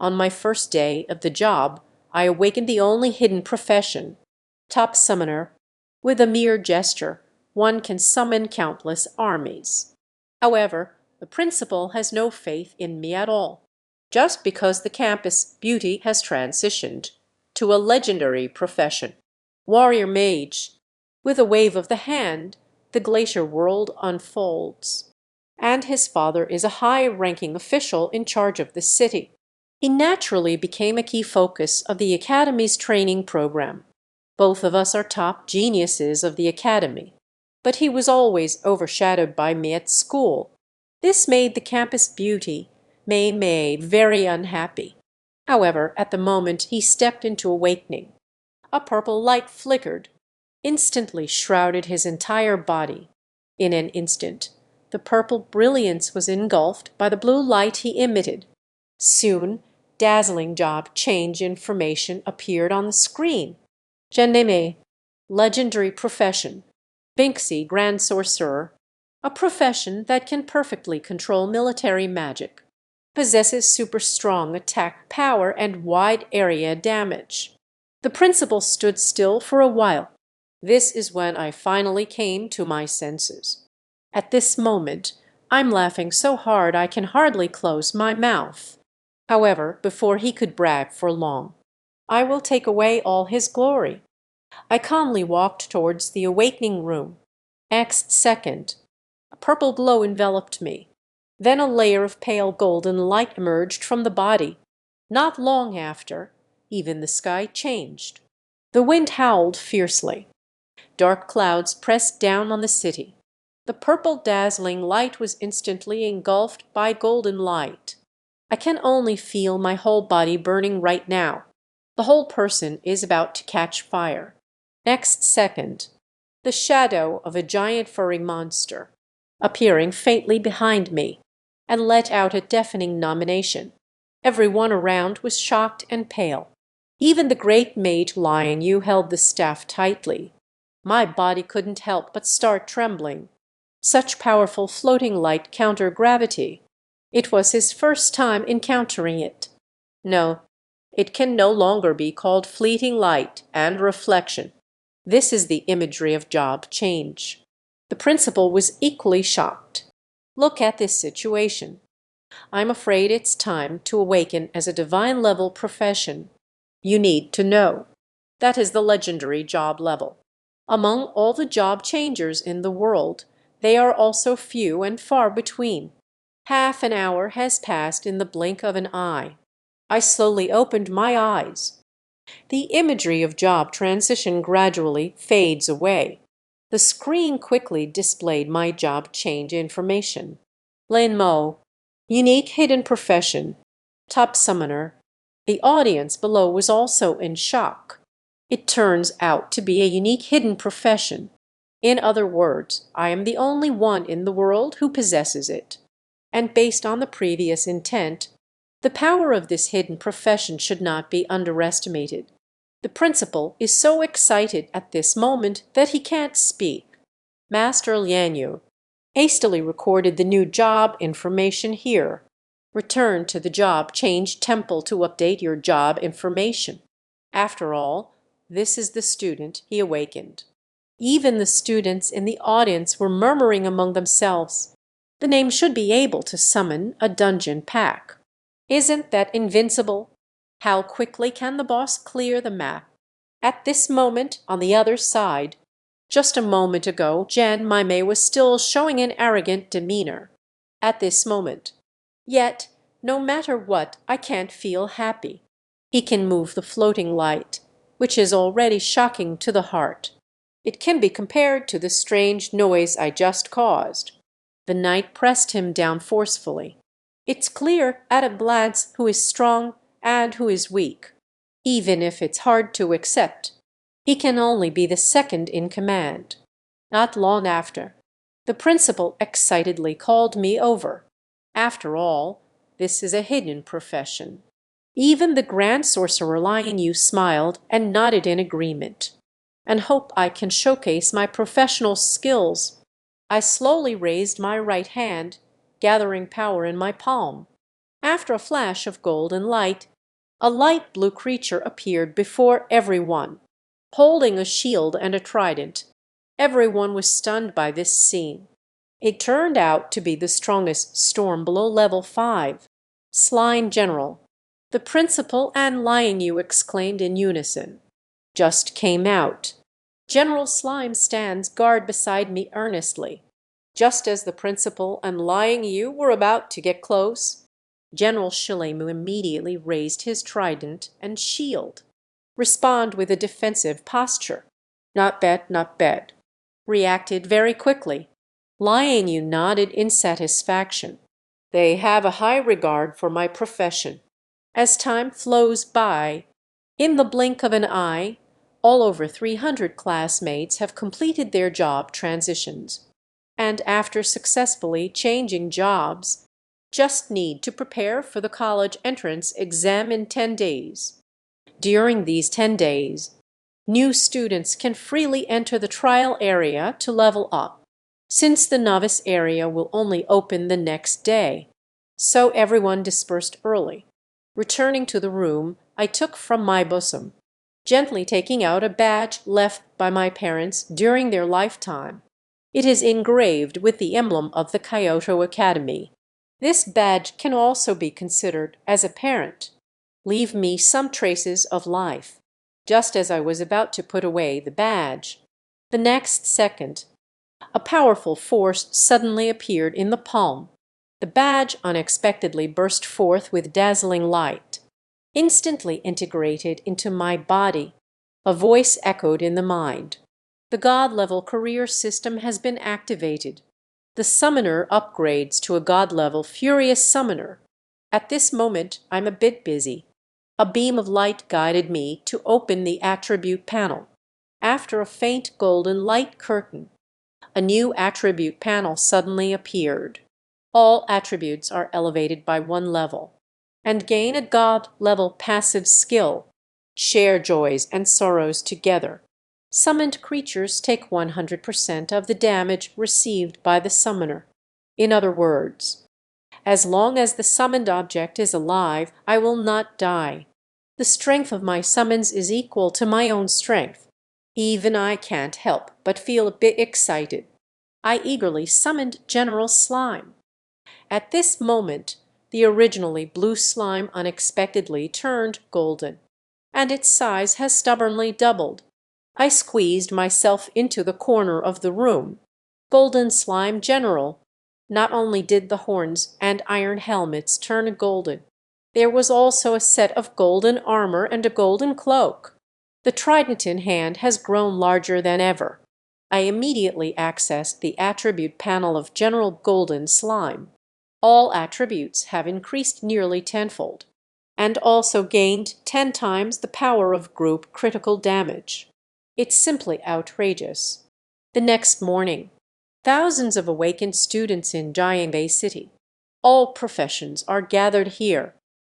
On my first day of the job, I awakened the only hidden profession, top summoner. With a mere gesture, one can summon countless armies. However, the principal has no faith in me at all, just because the campus beauty has transitioned to a legendary profession. Warrior mage. With a wave of the hand, the glacier world unfolds. And his father is a high-ranking official in charge of the city. He naturally became a key focus of the Academy's training program. Both of us are top geniuses of the Academy, but he was always overshadowed by me at school. This made the campus beauty, Mei, very unhappy. However, at the moment he stepped into awakening, a purple light flickered, instantly shrouded his entire body. In an instant, the purple brilliance was engulfed by the blue light he emitted. Soon, dazzling job change information appeared on the screen. Geneme, legendary profession. Binksy, Grand Sorcerer, a profession that can perfectly control military magic. Possesses super strong attack power and wide area damage. The principal stood still for a while. This is when I finally came to my senses. At this moment, I'm laughing so hard I can hardly close my mouth. However, before he could brag for long, I will take away all his glory. I calmly walked towards the awakening room. Next second, a purple glow enveloped me. Then a layer of pale golden light emerged from the body. Not long after, even the sky changed. The wind howled fiercely. Dark clouds pressed down on the city. The purple dazzling light was instantly engulfed by golden light. I can only feel my whole body burning right now. The whole person is about to catch fire. Next second, the shadow of a giant furry monster, appearing faintly behind me, and let out a deafening nomination. Everyone around was shocked and pale. Even the great mage Lion Yu held the staff tightly. My body couldn't help but start trembling. Such powerful floating light counter-gravity. It was his first time encountering it. No, it can no longer be called fleeting light and reflection. This is the imagery of job change. The principal was equally shocked. Look at this situation. I'm afraid it's time to awaken as a divine-level profession. You need to know. That is the legendary job level. Among all the job changers in the world, they are also few and far between. Half an hour has passed in the blink of an eye. I slowly opened my eyes. The imagery of job transition gradually fades away. The screen quickly displayed my job change information. Lin Mo, unique hidden profession, top summoner. The audience below was also in shock. It turns out to be a unique hidden profession. In other words, I am the only one in the world who possesses it. And based on the previous intent, the power of this hidden profession should not be underestimated. The principal is so excited at this moment that he can't speak. Master Lian Yu hastily recorded the new job information here. Return to the job change temple to update your job information. After all, this is the student he awakened. Even the students in the audience were murmuring among themselves. The name should be able to summon a dungeon pack. Isn't that invincible? How quickly can the boss clear the map? At this moment, on the other side, just a moment ago, Jan Maimei was still showing an arrogant demeanor. At this moment. Yet, no matter what, I can't feel happy. He can move the floating light, which is already shocking to the heart. It can be compared to the strange noise I just caused. The night pressed him down forcefully. It's clear at a glance who is strong and who is weak. Even if it's hard to accept, he can only be the second in command. Not long after, the principal excitedly called me over. After all, this is a hidden profession. Even the Grand Sorcerer Lion Yu smiled and nodded in agreement. And hope I can showcase my professional skills. I slowly raised my right hand, gathering power in my palm. After a flash of golden light, A light blue creature appeared before everyone, holding a shield and a trident. Everyone was stunned by this scene. It turned out to be the strongest storm below level 5, Slime General. The principal and Lying You exclaimed in unison. Just came out. General Slime stands guard beside me earnestly. Just as the principal and Lying You were about to get close, General Shillemu immediately raised his trident and shield. Respond with a defensive posture. Not bad, not bad. Reacted very quickly. Lying You nodded in satisfaction. They have a high regard for my profession. As time flows by, in the blink of an eye, all over 300 classmates have completed their job transitions, and after successfully changing jobs, just need to prepare for the college entrance exam in 10 days. During these 10 days, new students can freely enter the trial area to level up, since the novice area will only open the next day. So everyone dispersed early. Returning to the room, I took from my bosom, gently taking out a badge left by my parents during their lifetime. It is engraved with the emblem of the Kyoto Academy. This badge can also be considered as a parent. Leave me some traces of life. Just as I was about to put away the badge, the next second, a powerful force suddenly appeared in the palm. The badge unexpectedly burst forth with dazzling light. Instantly integrated into my body, a voice echoed in the mind. The God-level career system has been activated. The summoner upgrades to a God-level Furious Summoner. At this moment, I'm a bit busy. A beam of light guided me to open the attribute panel. After a faint golden light curtain, a new attribute panel suddenly appeared. All attributes are elevated by 1 level and gain a God-level passive skill. Share joys and sorrows together. Summoned creatures take 100% of the damage received by the summoner. In other words, as long as the summoned object is alive, I will not die. The strength of my summons is equal to my own strength. Even I can't help but feel a bit excited. I eagerly summoned General Slime. At this moment, the originally blue slime unexpectedly turned golden, and its size has stubbornly doubled. I squeezed myself into the corner of the room. Golden Slime General. Not only did the horns and iron helmets turn golden, there was also a set of golden armor and a golden cloak. The trident in hand has grown larger than ever. I immediately accessed the attribute panel of General Golden Slime. All attributes have increased nearly tenfold, and also gained 10 times the power of group critical damage. It's simply outrageous. The next morning, thousands of awakened students in Giant Bay City, all professions, are gathered here.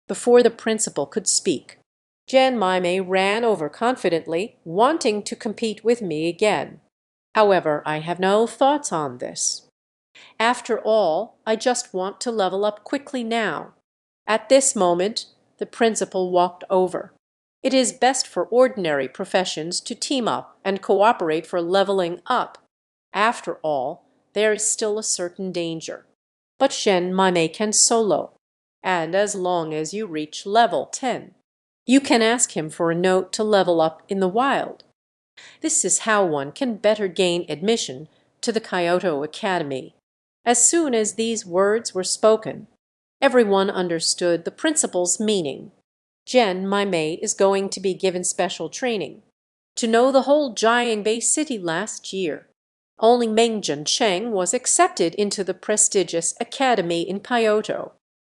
Before the principal could speak, Jen Maimei ran over confidently, wanting to compete with me again. However, I have no thoughts on this. After all, I just want to level up quickly now. At this moment, the principal walked over. It is best for ordinary professions to team up and cooperate for leveling up. After all, there is still a certain danger. But Shen Maimei can solo, and as long as you reach level 10, you can ask him for a note to level up in the wild. This is how one can better gain admission to the Kyoto Academy. As soon as these words were spoken, everyone understood the principal's meaning. Jen Maimei is going to be given special training to know the whole Jiangbei city last year. Only Mengjun Cheng was accepted into the prestigious academy in Kyoto.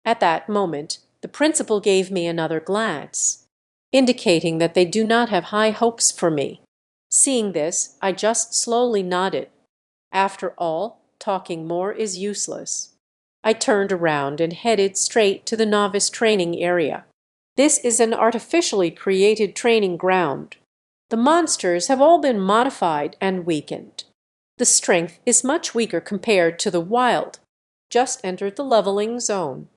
At that moment, the principal gave me another glance, indicating that they do not have high hopes for me. Seeing this, I just slowly nodded. After all, talking more is useless. I turned around and headed straight to the novice training area. This is an artificially created training ground. The monsters have all been modified and weakened. The strength is much weaker compared to the wild. Just entered the leveling zone.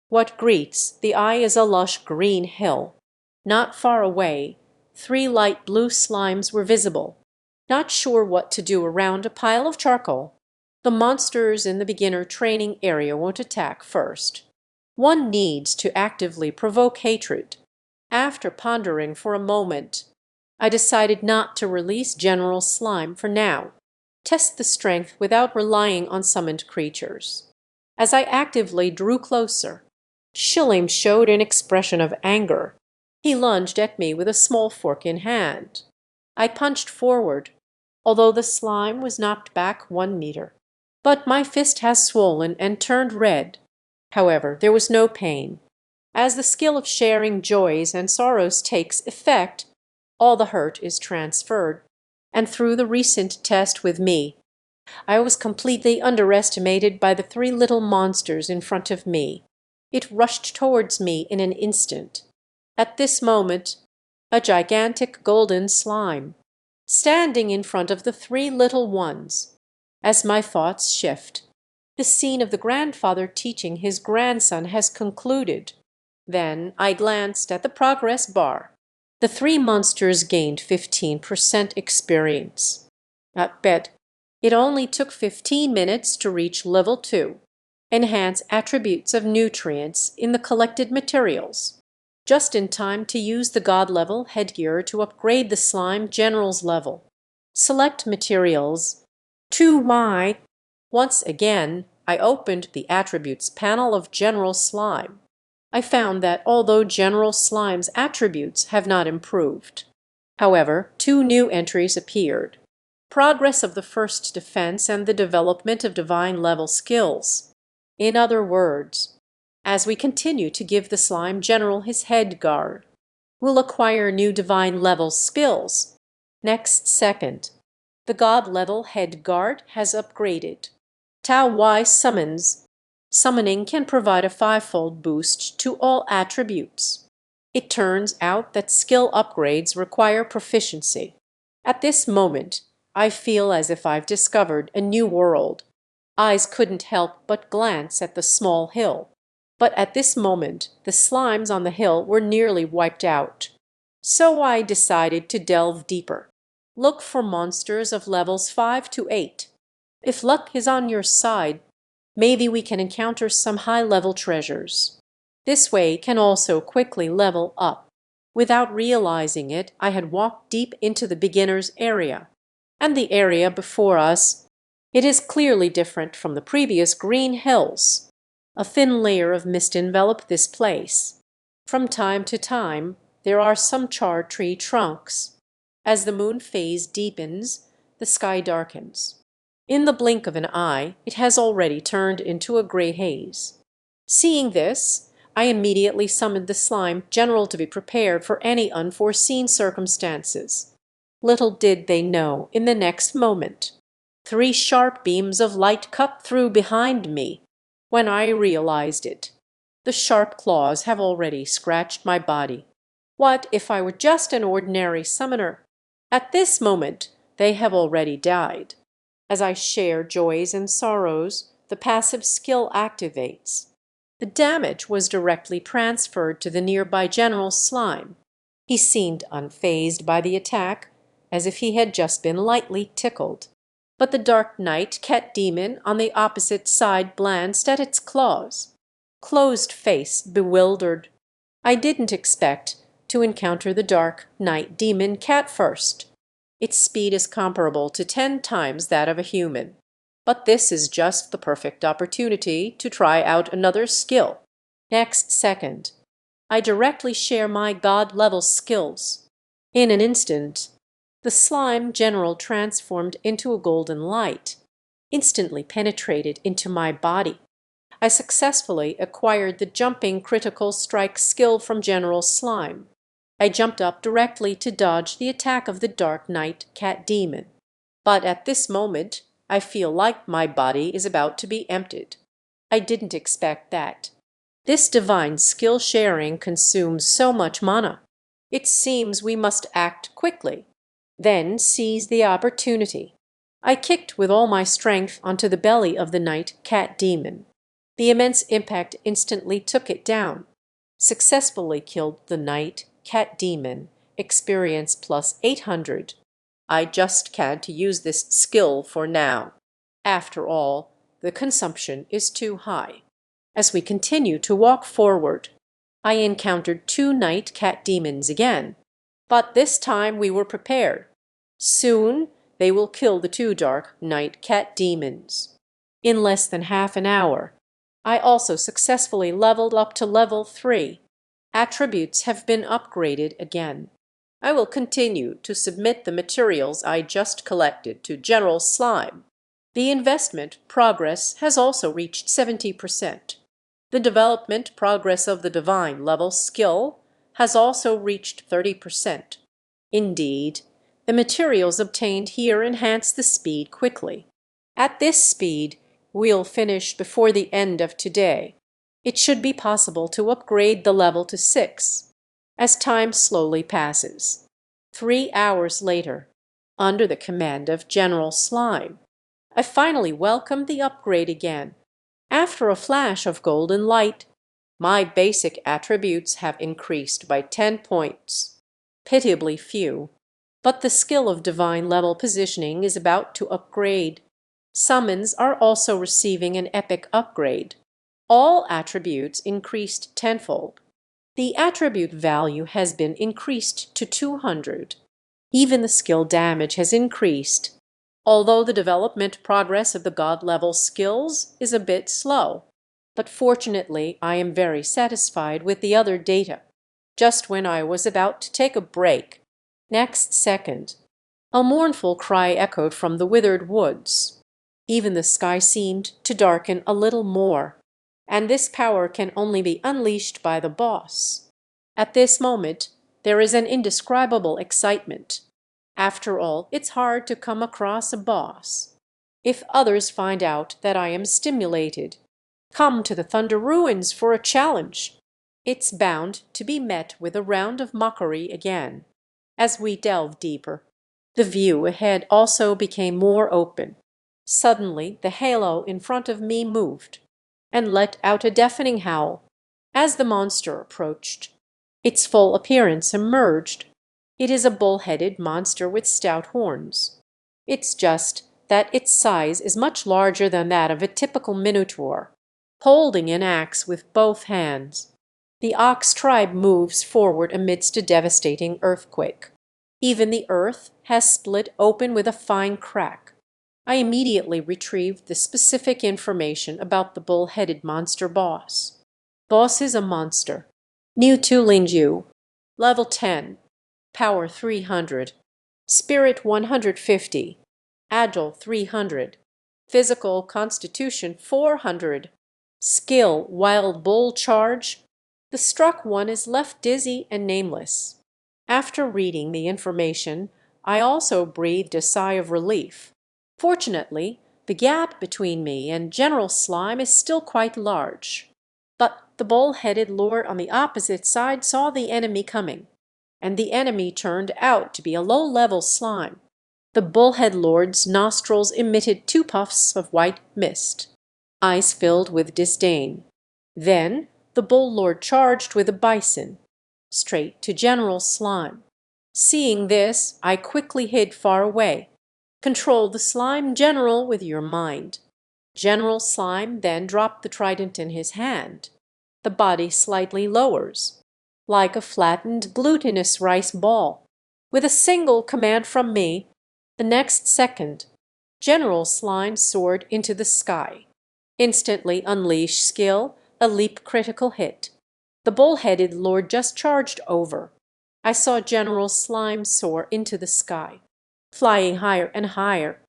What greets the eye is a lush green hill. Not far away, three light blue slimes were visible. Not sure what to do around a pile of charcoal. The monsters in the beginner training area won't attack first. One needs to actively provoke hatred. After pondering for a moment, I decided not to release General Slime for now. Test the strength without relying on summoned creatures. As I actively drew closer, Shillim showed an expression of anger. He lunged at me with a small fork in hand. I punched forward, although the slime was knocked back 1 meter. But my fist has swollen and turned red. However, there was no pain. As the skill of sharing joys and sorrows takes effect, all the hurt is transferred, and through the recent test with me, I was completely underestimated by the three little monsters in front of me. It rushed towards me in an instant. At this moment, a gigantic golden slime, standing in front of the three little ones. As my thoughts shift, the scene of the grandfather teaching his grandson has concluded. Then I glanced at the progress bar. The three monsters gained 15% experience. I bet it only took 15 minutes to reach level 2. Enhance attributes of nutrients in the collected materials. Just in time to use the God level headgear to upgrade the slime general's level. Select materials. To my... Once again, I opened the attributes panel of General Slime. I found that although General Slime's attributes have not improved, however, 2 new entries appeared. Progress of the first defense and the development of divine level skills. In other words, as we continue to give the slime general his head guard, we'll acquire new divine level skills. Next second, the god level head guard has upgraded. Tao Y summons. Summoning can provide a 5-fold boost to all attributes. It turns out that skill upgrades require proficiency. At this moment, I feel as if I've discovered a new world. Eyes couldn't help but glance at the small hill. But at this moment, the slimes on the hill were nearly wiped out. So I decided to delve deeper. Look for monsters of levels 5 to 8. If luck is on your side, maybe we can encounter some high-level treasures. This way can also quickly level up. Without realizing it, I had walked deep into the beginner's area. And the area before us, it is clearly different from the previous green hills. A thin layer of mist enveloped this place. From time to time, there are some charred tree trunks. As the moon phase deepens, the sky darkens. In the blink of an eye, it has already turned into a gray haze. Seeing this, I immediately summoned the slime general to be prepared for any unforeseen circumstances. Little did they know, in the next moment, 3 sharp beams of light cut through behind me. When I realized it, the sharp claws have already scratched my body. What if I were just an ordinary summoner? At this moment, they have already died. As I share joys and sorrows, the passive skill activates. The damage was directly transferred to the nearby General Slime. He seemed unfazed by the attack, as if he had just been lightly tickled. But the Dark Knight Cat Demon on the opposite side glanced at its claws. Closed face, bewildered. I didn't expect to encounter the Dark Knight Demon Cat first. Its speed is comparable to 10 times that of a human. But this is just the perfect opportunity to try out another skill. Next second, I directly share my god-level skills. In an instant, the slime general transformed into a golden light, instantly penetrated into my body. I successfully acquired the jumping critical strike skill from General Slime. I jumped up directly to dodge the attack of the Dark Knight Cat Demon. But at this moment, I feel like my body is about to be emptied. I didn't expect that. This divine skill sharing consumes so much mana. It seems we must act quickly, then seize the opportunity. I kicked with all my strength onto the belly of the Knight Cat Demon. The immense impact instantly took it down, successfully killed the knight, Cat Demon, experience plus 800. I just can't use this skill for now. After all, the consumption is too high. As we continue to walk forward, I encountered two night cat demons again, but this time we were prepared. Soon they will kill the two dark night cat demons. In less than half an hour, I also successfully leveled up to level 3. Attributes have been upgraded again. I will continue to submit the materials I just collected to General Slime. The investment progress has also reached 70%. The development progress of the divine level skill has also reached 30%. Indeed, the materials obtained here enhance the speed quickly. At this speed, we'll finish before the end of today. It should be possible to upgrade the level to 6 as time slowly passes. 3 hours later, under the command of General Slime, I finally welcomed the upgrade again. After a flash of golden light, my basic attributes have increased by 10 points. Pitiably few, but the skill of divine level positioning is about to upgrade. Summons are also receiving an epic upgrade. All attributes increased tenfold. The attribute value has been increased to 200. Even the skill damage has increased, although the development progress of the god level skills is a bit slow. But fortunately, I am very satisfied with the other data. Just when I was about to take a break, next second, a mournful cry echoed from the withered woods. Even the sky seemed to darken a little more, and this power can only be unleashed by the boss. At this moment, there is an indescribable excitement. After all, it's hard to come across a boss. If others find out that I am stimulated, come to the Thunder Ruins for a challenge. It's bound to be met with a round of mockery again. As we delve deeper, the view ahead also became more open. Suddenly, the halo in front of me moved and let out a deafening howl as the monster approached. Its full appearance emerged. It is a bull-headed monster with stout horns. It's just that its size is much larger than that of a typical minotaur, holding an axe with both hands. The ox tribe moves forward amidst a devastating earthquake. Even the earth has split open with a fine crack. I immediately retrieved the specific information about the bull-headed monster boss. Boss is a monster. New to Linju. Level 10. Power 300. Spirit 150. Agile 300. Physical Constitution 400. Skill Wild Bull Charge. The struck one is left dizzy and nameless. After reading the information, I also breathed a sigh of relief. Fortunately, the gap between me and General Slime is still quite large. But the bull-headed lord on the opposite side saw the enemy coming, and the enemy turned out to be a low-level slime. The bullhead lord's nostrils emitted 2 puffs of white mist, eyes filled with disdain. Then the bull lord charged with a bison, straight to General Slime. Seeing this, I quickly hid far away. Control the slime general with your mind. General Slime then dropped the trident in his hand. The body slightly lowers, like a flattened glutinous rice ball. With a single command from me, the next second, General Slime soared into the sky. Instantly unleash skill, a leap critical hit. The bull-headed lord just charged over. I saw General Slime soar into the sky, flying higher and higher,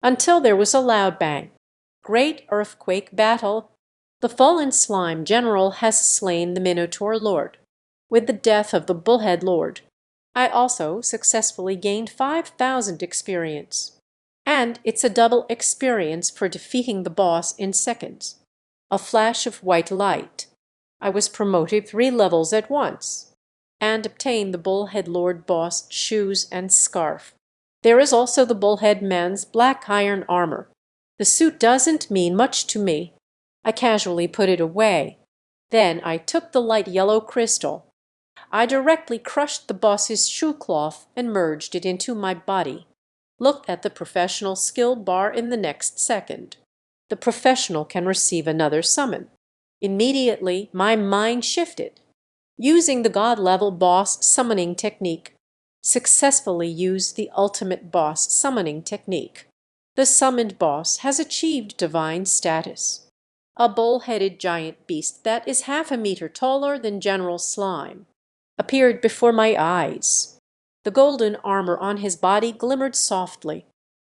until there was a loud bang. Great earthquake battle. The fallen slime general has slain the Minotaur Lord. With the death of the Bullhead Lord, I also successfully gained 5,000 experience. And it's a double experience for defeating the boss in seconds. A flash of white light. I was promoted 3 levels at once, and obtained the Bullhead Lord boss shoes and scarf. There is also the Bullhead man's black iron armor. The suit doesn't mean much to me. I casually put it away. Then I took the light yellow crystal. I directly crushed the boss's shoe cloth and merged it into my body. Look at the professional skill bar in the next second. The professional can receive another summon. Immediately, my mind shifted. Using the god-level boss summoning technique, successfully used the ultimate boss summoning technique. The summoned boss has achieved divine status. A bull-headed giant beast that is half a meter taller than General Slime appeared before my eyes. The golden armor on his body glimmered softly,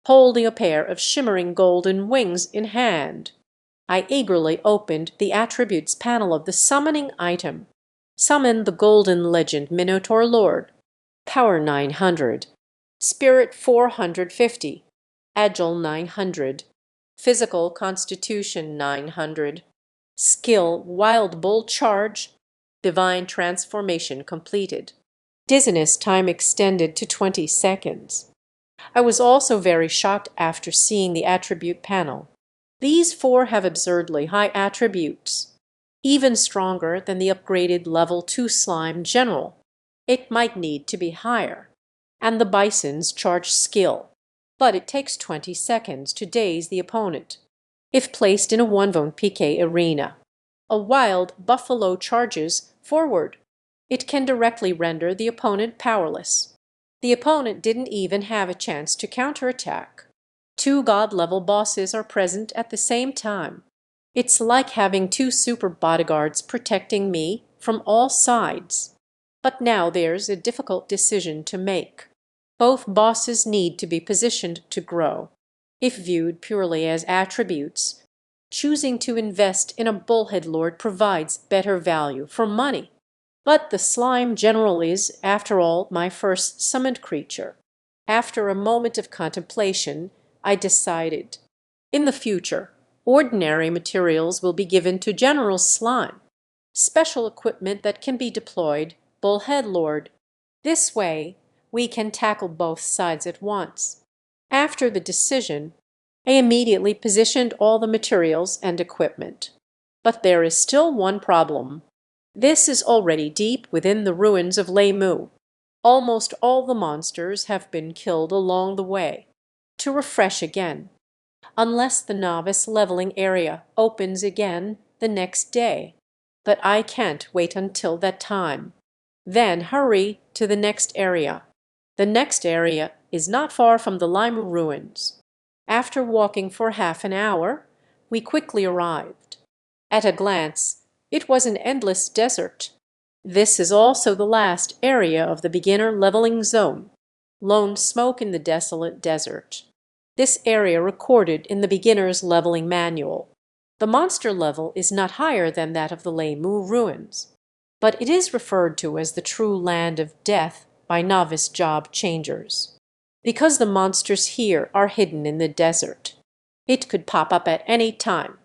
holding a pair of shimmering golden wings in hand. I eagerly opened the attributes panel of the summoning item. Summon the golden legend Minotaur Lord. Power 900. Spirit 450. Agile 900. Physical Constitution 900. Skill Wild Bull Charge. Divine transformation completed. Dizziness time extended to 20 seconds. I was also very shocked after seeing the attribute panel. These four have absurdly high attributes, even stronger than the upgraded level 2 slime general. It might need to be higher. And the bisons charge skill, but it takes 20 seconds to daze the opponent. If placed in a 1v1 arena, a wild buffalo charges forward. It can directly render the opponent powerless. The opponent didn't even have a chance to counterattack. Two god-level bosses are present at the same time. It's like having two super bodyguards protecting me from all sides. But now there's a difficult decision to make. Both bosses need to be positioned to grow. If viewed purely as attributes, choosing to invest in a bullhead lord provides better value for money. But the slime general is, after all, my first summoned creature. After a moment of contemplation, I decided. In the future, ordinary materials will be given to General Slime. Special equipment that can be deployed, Bullhead Lord. This way, we can tackle both sides at once. After the decision, I immediately positioned all the materials and equipment. But there is still one problem. This is already deep within the ruins of Lin Mo. Almost all the monsters have been killed along the way. To refresh again, unless the novice leveling area opens again the next day. But I can't wait until that time. Then hurry to the next area. The next area is not far from the Lima ruins. After walking for half an hour, we quickly arrived. At a glance, it was an endless desert. This is also the last area of the beginner leveling zone. Lone smoke in the desolate desert. This area recorded in the beginner's leveling manual. The monster level is not higher than that of the Lin Mo ruins, but it is referred to as the true land of death by novice job changers. Because the monsters here are hidden in the desert. It could pop up at any time,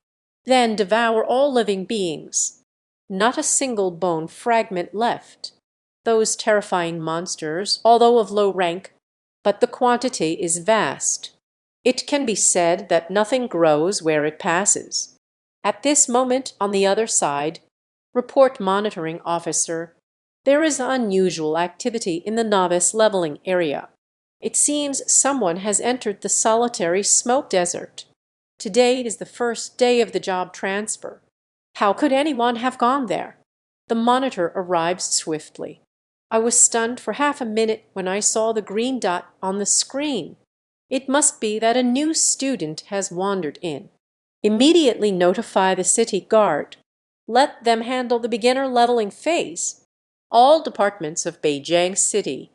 then devour all living beings. Not a single bone fragment left. Those terrifying monsters, although of low rank, but the quantity is vast. It can be said that nothing grows where it passes. At this moment, on the other side, report monitoring officer, there is unusual activity in the novice leveling area. It seems someone has entered the solitary smoke desert. Today is the first day of the job transfer. How could anyone have gone there? The monitor arrives swiftly. I was stunned for half a minute when I saw the green dot on the screen. It must be that a new student has wandered in. Immediately notify the city guard. Let them handle the beginner leveling phase. All departments of Beijing City.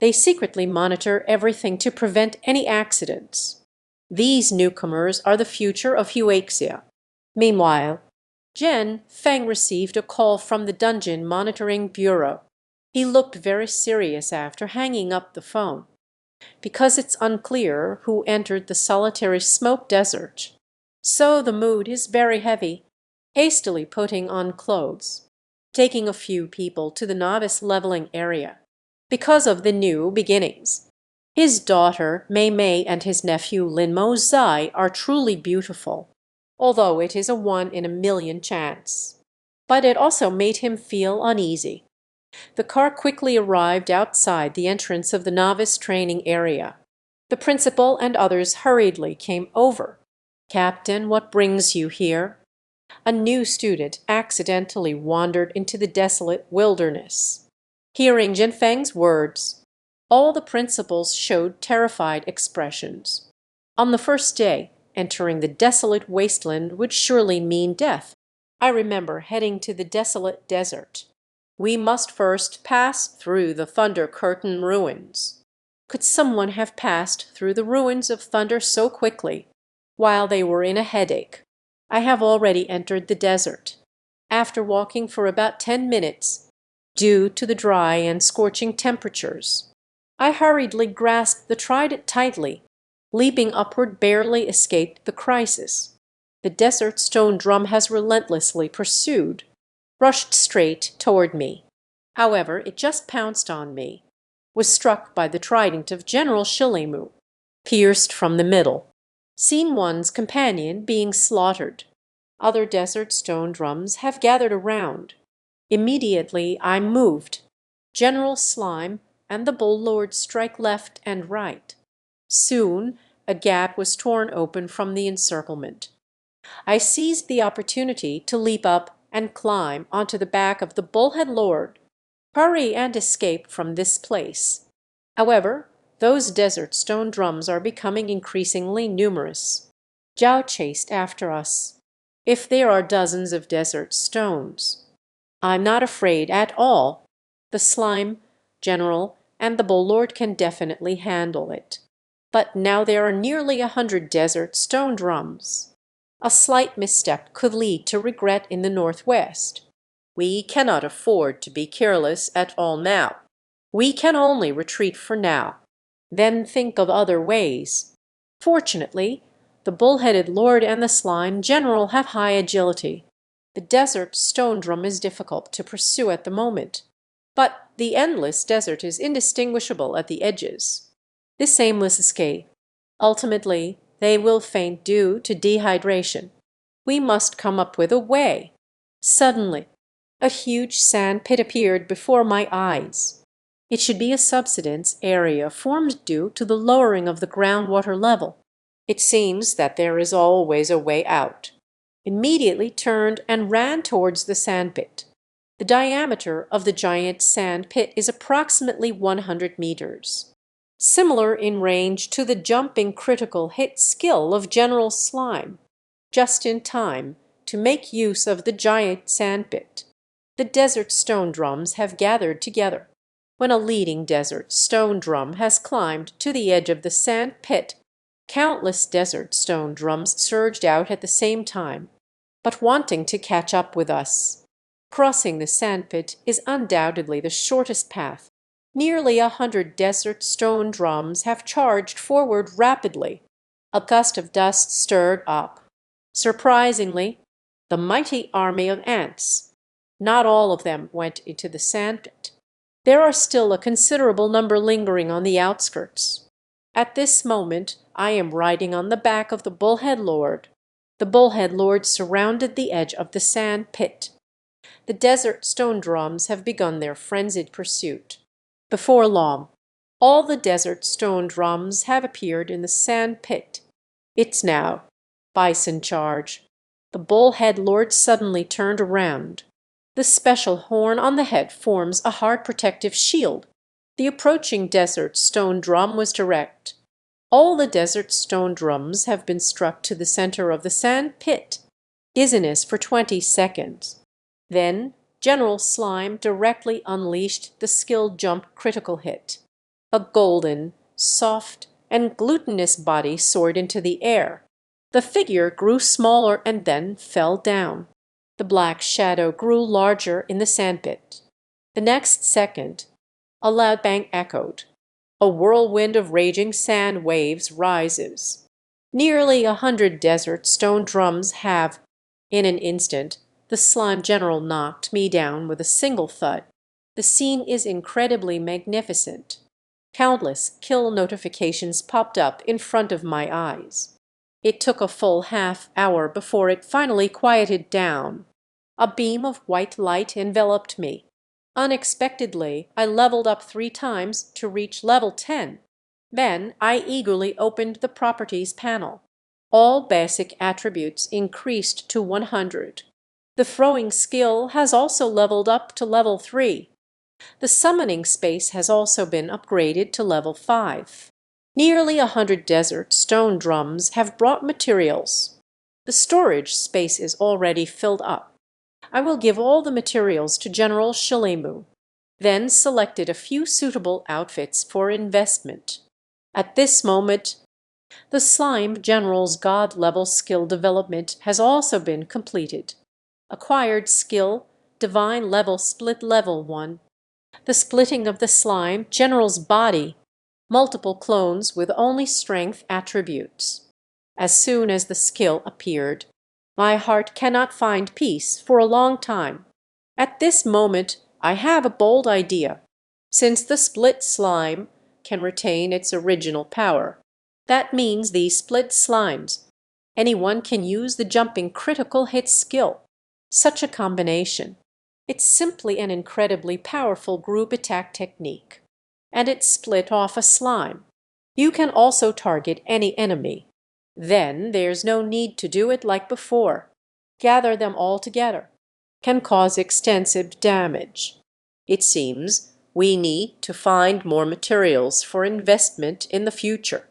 They secretly monitor everything to prevent any accidents. These newcomers are the future of Huaxia. Meanwhile, Zhen Feng received a call from the Dungeon Monitoring Bureau. He looked very serious after hanging up the phone. Because it's unclear who entered the solitary smoke desert. So the mood is very heavy, hastily putting on clothes, taking a few people to the novice leveling area. Because of the new beginnings. His daughter, Mei Mei, and his nephew, Lin Mo Zai, are truly beautiful, although it is a 1 in a million chance. But it also made him feel uneasy. The car quickly arrived outside the entrance of the novice training area. The principal and others hurriedly came over. "Captain, what brings you here?" A new student accidentally wandered into the desolate wilderness. Hearing Jinfeng's words, all the principals showed terrified expressions. On the first day, entering the desolate wasteland would surely mean death. I remember heading to the desolate desert. We must first pass through the Thunder Curtain ruins. Could someone have passed through the ruins of Thunder so quickly, while they were in a headache? I have already entered the desert. After walking for about 10 minutes, due to the dry and scorching temperatures, I hurriedly grasped the trident tightly. Leaping upward barely escaped the crisis. The desert stone drum has relentlessly pursued, rushed straight toward me. However, it just pounced on me, was struck by the trident of General Shilimu, pierced from the middle, seen one's companion being slaughtered. Other desert stone drums have gathered around. Immediately I moved. General Slime and the Bull Lord strike left and right. Soon a gap was torn open from the encirclement. I seized the opportunity to leap up and climb onto the back of the Bullhead Lord. Hurry and escape from this place. However, those desert stone drums are becoming increasingly numerous. Zhao chased after us. If there are dozens of desert stones, I'm not afraid at all. The Slime, General, and the Bull Lord can definitely handle it. But now there are nearly 100 desert stone drums. A slight misstep could lead to regret in the northwest. We cannot afford to be careless at all now. We can only retreat for now, then think of other ways. Fortunately, the bull-headed lord and the slime general have high agility. The desert stone drum is difficult to pursue at the moment, but the endless desert is indistinguishable at the edges. This aimless escape, ultimately, they will faint due to dehydration. We must come up with a way. Suddenly, a huge sand pit appeared before my eyes. It should be a subsidence area formed due to the lowering of the groundwater level. It seems that there is always a way out. Immediately turned and ran towards the sandpit. The diameter of the giant sand pit is approximately 100 meters. Similar in range to the jumping critical hit skill of General Slime. Just in time to make use of the giant sandpit. The desert stone drums have gathered together. When a leading desert stone drum has climbed to the edge of the sand pit, countless desert stone drums surged out at the same time, but wanting to catch up with us. Crossing the sandpit is undoubtedly the shortest path. Nearly 100 desert stone drums have charged forward rapidly. A gust of dust stirred up. Surprisingly, the mighty army of ants. Not all of them went into the sandpit. There are still a considerable number lingering on the outskirts. At this moment, I am riding on the back of the Bullhead Lord. The Bullhead Lord surrounded the edge of the sand pit. The desert stone drums have begun their frenzied pursuit. Before long, all the desert stone drums have appeared in the sand pit. It's now bison charge. The Bullhead Lord suddenly turned around. The special horn on the head forms a hard protective shield. The approaching desert stone drum was direct. All the desert stone drums have been struck to the center of the sand pit. Dizziness for 20 seconds. Then General Slime directly unleashed the skill jump critical hit. A golden, soft, and glutinous body soared into the air. The figure grew smaller and then fell down. The black shadow grew larger in the sandpit. The next second, a loud bang echoed. A whirlwind of raging sand waves rises. Nearly 100 desert stone drums have, in an instant, the slime general knocked me down with a single thud. The scene is incredibly magnificent. Countless kill notifications popped up in front of my eyes. It took a full half-hour before it finally quieted down. A beam of white light enveloped me. Unexpectedly, I leveled up 3 times to reach level 10. Then I eagerly opened the Properties panel. All basic attributes increased to 100. The throwing skill has also leveled up to level 3. The summoning space has also been upgraded to level 5. Nearly 100 desert stone drums have brought materials. The storage space is already filled up. I will give all the materials to General Shilimu, then selected a few suitable outfits for investment. At this moment, the Slime General's God-level skill development has also been completed. Acquired skill, Divine level split level 1. The splitting of the Slime General's body, multiple clones with only strength attributes. As soon as the skill appeared, my heart cannot find peace for a long time. At this moment, I have a bold idea. Since the split slime can retain its original power, that means these split slimes, anyone can use the jumping critical hit skill. Such a combination. It's simply an incredibly powerful group attack technique. And it split off a slime. You can also target any enemy. Then there's no need to do it like before. Gather them all together. Can cause extensive damage. It seems we need to find more materials for investment in the future.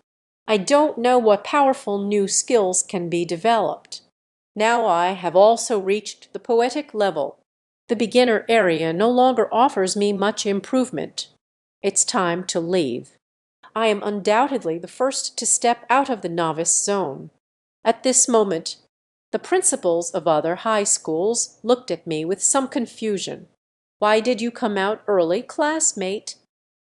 I don't know what powerful new skills can be developed. Now I have also reached the poetic level. The beginner area no longer offers me much improvement. It's time to leave. I am undoubtedly the first to step out of the novice zone. At this moment, the principals of other high schools looked at me with some confusion. Why did you come out early, classmate?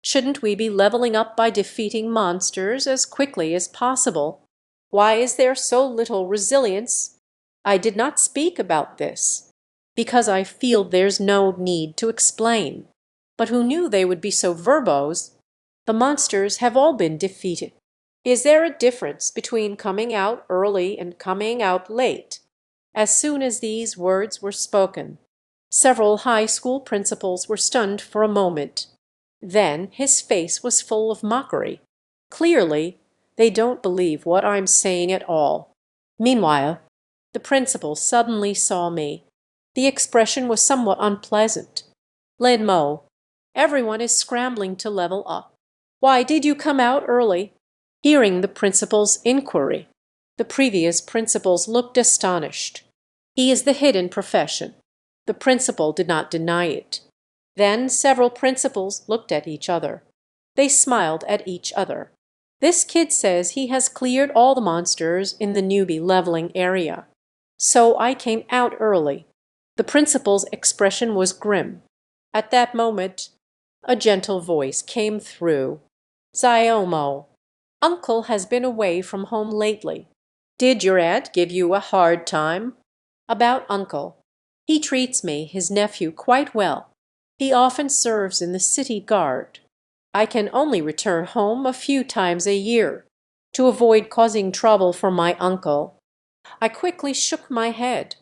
Shouldn't we be leveling up by defeating monsters as quickly as possible? Why is there so little resilience? I did not speak about this, because I feel there's no need to explain. But who knew they would be so verbose? The monsters have all been defeated. Is there a difference between coming out early and coming out late? As soon as these words were spoken, several high school principals were stunned for a moment. Then his face was full of mockery. Clearly, they don't believe what I'm saying at all. Meanwhile, the principal suddenly saw me. The expression was somewhat unpleasant. Lin Mo, everyone is scrambling to level up. Why did you come out early? Hearing the principal's inquiry, the previous principals looked astonished. He is the hidden profession. The principal did not deny it. Then several principals looked at each other. They smiled at each other. This kid says he has cleared all the monsters in the newbie leveling area. So I came out early. The principal's expression was grim. At that moment, a gentle voice came through. Ziomo, Uncle has been away from home lately. Did your aunt give you a hard time? About Uncle. He treats me, his nephew, quite well. He often serves in the city guard. I can only return home a few times a year, to avoid causing trouble for my uncle. I quickly shook my head.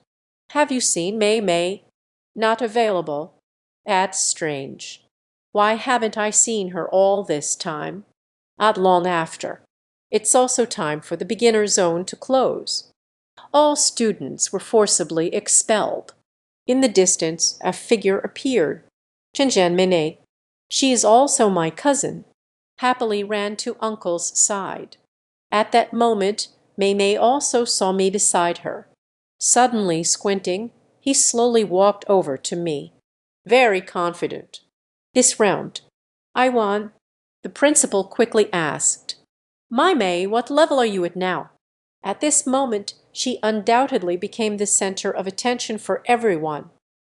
Have you seen Mei Mei? Not available. That's strange. Why haven't I seen her all this time? Not long after. It's also time for the beginner zone to close. All students were forcibly expelled. In the distance, a figure appeared. Mene. She is also my cousin. Happily ran to uncle's side. At that moment, Mei also saw me beside her. Suddenly squinting, he slowly walked over to me. Very confident. This round, I won. The principal quickly asked, May, what level are you at now? At this moment, she undoubtedly became the center of attention for everyone.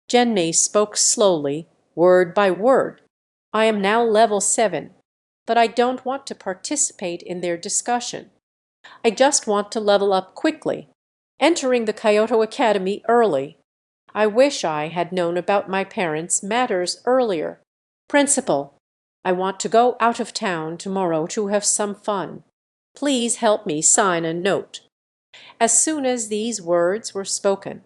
Genmei spoke slowly, word by word. I am now level 7, but I don't want to participate in their discussion. I just want to level up quickly, entering the Kyoto Academy early. I wish I had known about my parents' matters earlier. Principal, I want to go out of town tomorrow to have some fun. Please help me sign a note. As soon as these words were spoken,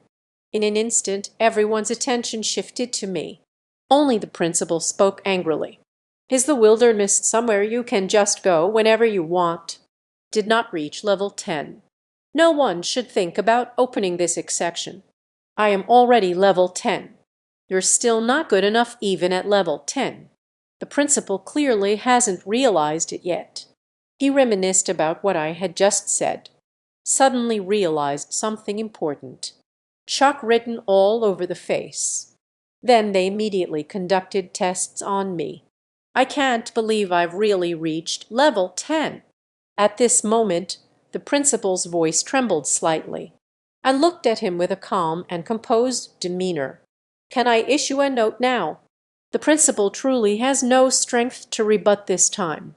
in an instant everyone's attention shifted to me. Only the principal spoke angrily. Is the wilderness somewhere you can just go whenever you want? Did not reach level 10. No one should think about opening this section. I am already level 10. You're still not good enough even at level 10. The principal clearly hasn't realized it yet. He reminisced about what I had just said. Suddenly realized something important. Chalk written all over the face. Then they immediately conducted tests on me. I can't believe I've really reached level 10. At this moment, the principal's voice trembled slightly. I looked at him with a calm and composed demeanor. Can I issue a note now? The principal truly has no strength to rebut this time.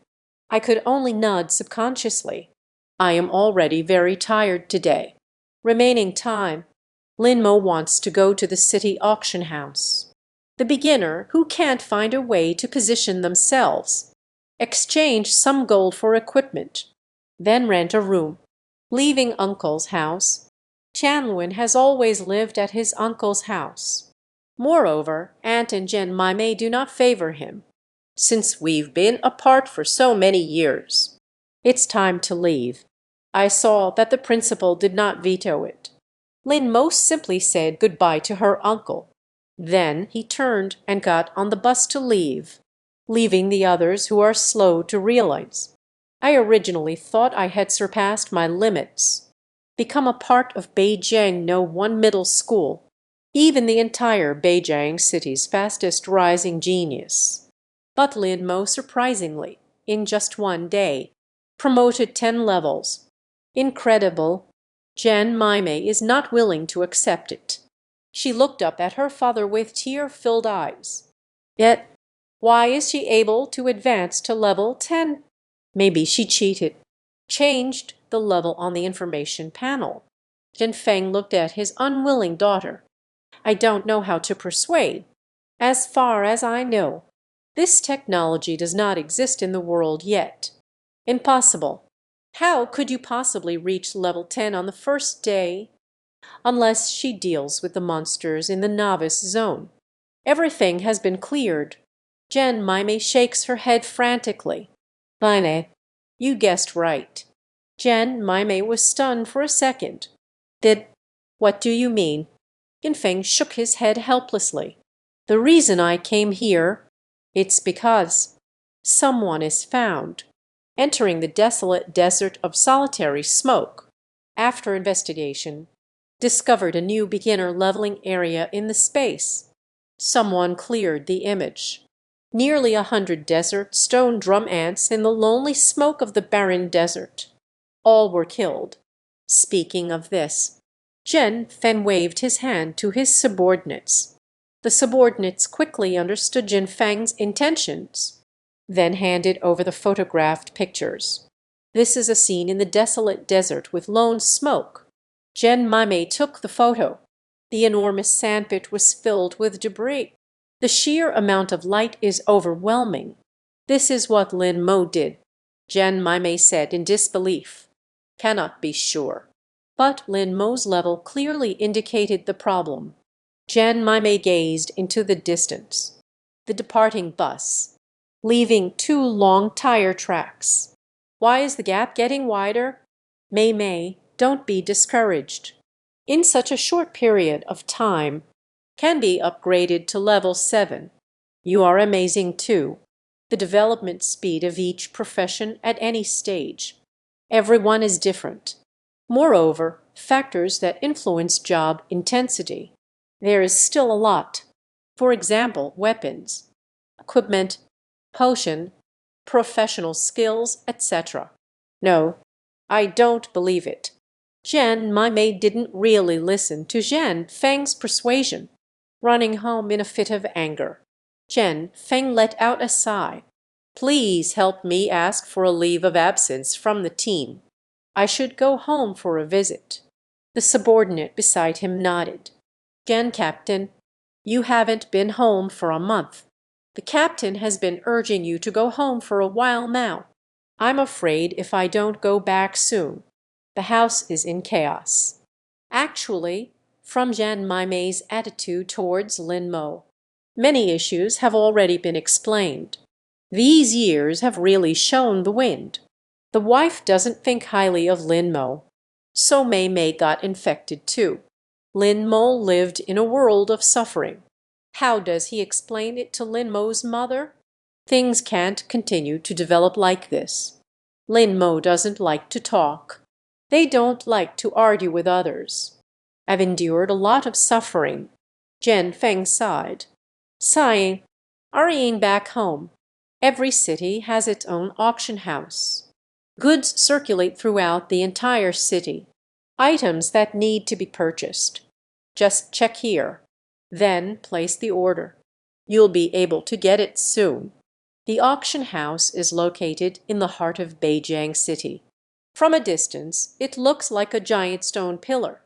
I could only nod subconsciously. I am already very tired today. Remaining time. Lin Mo wants to go to the city auction house. The beginner who can't find a way to position themselves. Exchange some gold for equipment. Then rent a room. Leaving uncle's house. Chanlwin has always lived at his uncle's house. Moreover, Aunt and Jen Mime do not favor him, since we've been apart for so many years. It's time to leave. I saw that the principal did not veto it. Lin most simply said goodbye to her uncle. Then he turned and got on the bus to leave, leaving the others who are slow to realize. I originally thought I had surpassed my limits, become a part of Beijing no one middle school, even the entire Beijing city's fastest rising genius. But Lin Mo surprisingly, in just one day, promoted 10 levels. Incredible. Jen Mime is not willing to accept it. She looked up at her father with tear-filled eyes. Yet, why is she able to advance to level 10? Maybe she cheated. Changed the level on the information panel. Jin Feng looked at his unwilling daughter. I don't know how to persuade. As far as I know, this technology does not exist in the world yet. Impossible. How could you possibly reach level 10 on the first day? Unless she deals with the monsters in the novice zone. Everything has been cleared. Jen Mime shakes her head frantically. Fine. You guessed right. Jen Mime was stunned for a second. What do you mean? Yinfeng shook his head helplessly. The reason I came here, it's because someone is found, entering the desolate desert of solitary smoke. After investigation, discovered a new beginner leveling area in the space. Someone cleared the image. Nearly 100 desert stone drum ants in the lonely smoke of the barren desert. All were killed. Speaking of this, Jen Fen waved his hand to his subordinates. The subordinates quickly understood Jin Feng's intentions, then handed over the photographed pictures. This is a scene in the desolate desert with lone smoke. Jen Mime took the photo. The enormous sandpit was filled with debris. The sheer amount of light is overwhelming. This is what Lin Mo did, Jen Mime said in disbelief. Cannot be sure. But Lin Mo's level clearly indicated the problem. Jen Mime gazed into the distance. The departing bus, leaving 2 long tire tracks. Why is the gap getting wider? Mei, don't be discouraged. In such a short period of time, can be upgraded to level 7. You are amazing too. The development speed of each profession at any stage. Everyone is different. Moreover, factors that influence job intensity. There is still a lot. For example, weapons, equipment, potion, professional skills, etc. No, I don't believe it. Jen Mime didn't really listen to Jen Feng's persuasion, running home in a fit of anger. Jen Feng let out a sigh. Please help me ask for a leave of absence from the team. I should go home for a visit. The subordinate beside him nodded. Jen Captain, you haven't been home for a month. The captain has been urging you to go home for a while now. I'm afraid if I don't go back soon, the house is in chaos. Actually, from Jan Mime's attitude towards Lin Mo, Many issues have already been explained. These years have really shown the wind. The wife doesn't think highly of Lin Mo. So Mei Mei got infected too. Lin Mo lived in a world of suffering. How does he explain it to Lin Mo's mother? Things can't continue to develop like this. Lin Mo doesn't like to talk. They don't like to argue with others. I've endured a lot of suffering. Jian Feng sighed. Sighing, hurrying back home. Every city has its own auction house. Goods circulate throughout the entire city. Items that need to be purchased. Just check here. Then place the order. You'll be able to get it soon. The auction house is located in the heart of Beijing City. From a distance, it looks like a giant stone pillar.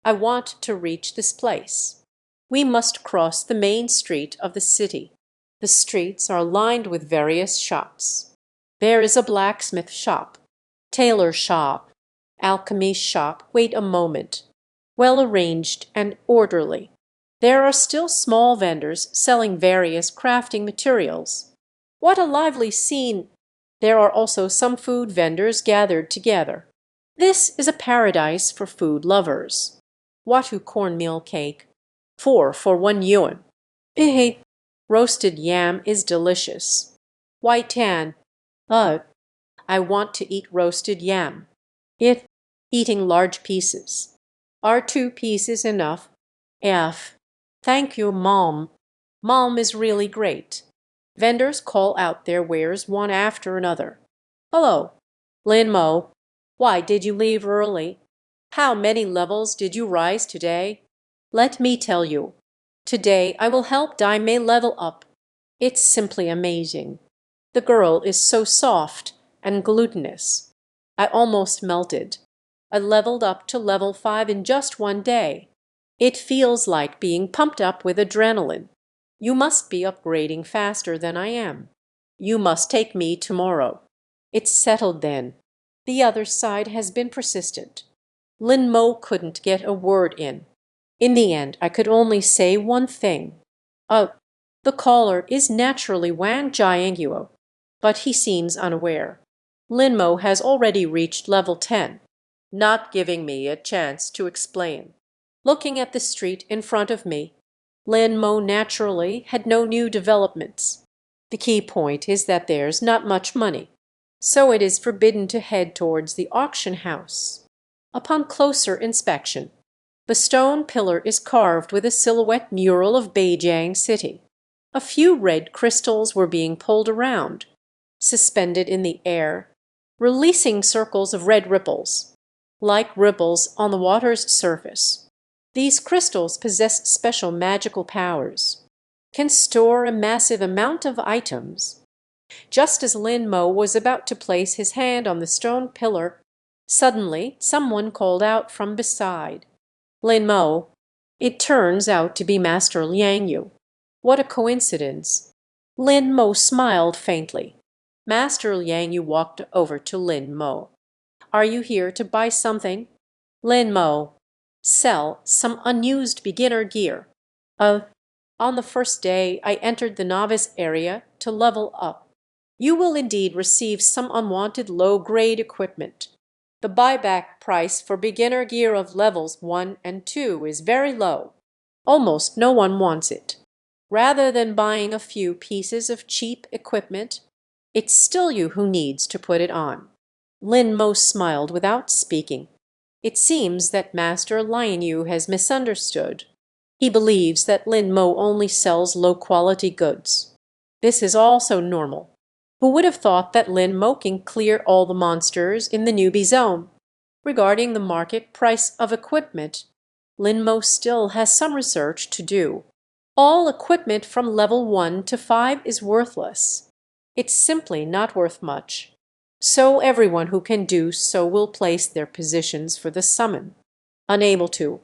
I want to reach this place. We must cross the main street of the city. The streets are lined with various shops. There is a blacksmith shop, tailor shop, alchemy shop. Wait a moment. Well arranged and orderly. There are still small vendors selling various crafting materials. What a lively scene! There are also some food vendors gathered together. This is a paradise for food lovers. Watu cornmeal cake, 4 for 1 yuan. Eh, roasted yam is delicious. White tan. I want to eat roasted yam. It, eating large pieces. Are 2 pieces enough? F. Thank you, Mom. Mom is really great. Vendors call out their wares one after another. Hello, Lin Mo. Why did you leave early? How many levels did you rise today? Let me tell you. Today I will help Dai Mei level up. It's simply amazing. The girl is so soft and glutinous. I almost melted. I leveled up to level 5 in just 1 day. It feels like being pumped up with adrenaline. You must be upgrading faster than I am. You must take me tomorrow. It's settled then. The other side has been persistent. Lin Mo couldn't get a word in. In the end, I could only say one thing. Oh, the caller is naturally Wang Jianguo, but he seems unaware. Lin Mo has already reached level 10, not giving me a chance to explain. Looking at the street in front of me, Lin Mo naturally had no new developments. The key point is that there's not much money, so it is forbidden to head towards the auction house. Upon closer inspection, the stone pillar is carved with a silhouette mural of Beijing City. A few red crystals were being pulled around, suspended in the air, releasing circles of red ripples, like ripples on the water's surface. These crystals possess special magical powers, can store a massive amount of items. Just as Lin Mo was about to place his hand on the stone pillar, suddenly someone called out from beside, Lin Mo. It turns out to be Master Liang Yu. What a coincidence. Lin Mo smiled faintly. Master Liang Yu walked over to Lin Mo. Are you here to buy something? Lin Mo. Sell some unused beginner gear. On the first day, I entered the novice area to level up. You will indeed receive some unwanted low-grade equipment. The buyback price for beginner gear of levels 1 and 2 is very low. Almost no one wants it. Rather than buying a few pieces of cheap equipment, it's still you who needs to put it on. Lin Mo smiled without speaking. It seems that Master Lian Yu has misunderstood. He believes that Lin Mo only sells low-quality goods. This is also normal. Who would have thought that Lin Mo can clear all the monsters in the newbie zone? Regarding the market price of equipment, Lin Mo still has some research to do. All equipment from level 1 to 5 is worthless. It's simply not worth much. So everyone who can do so will place their positions for the summon. Unable to,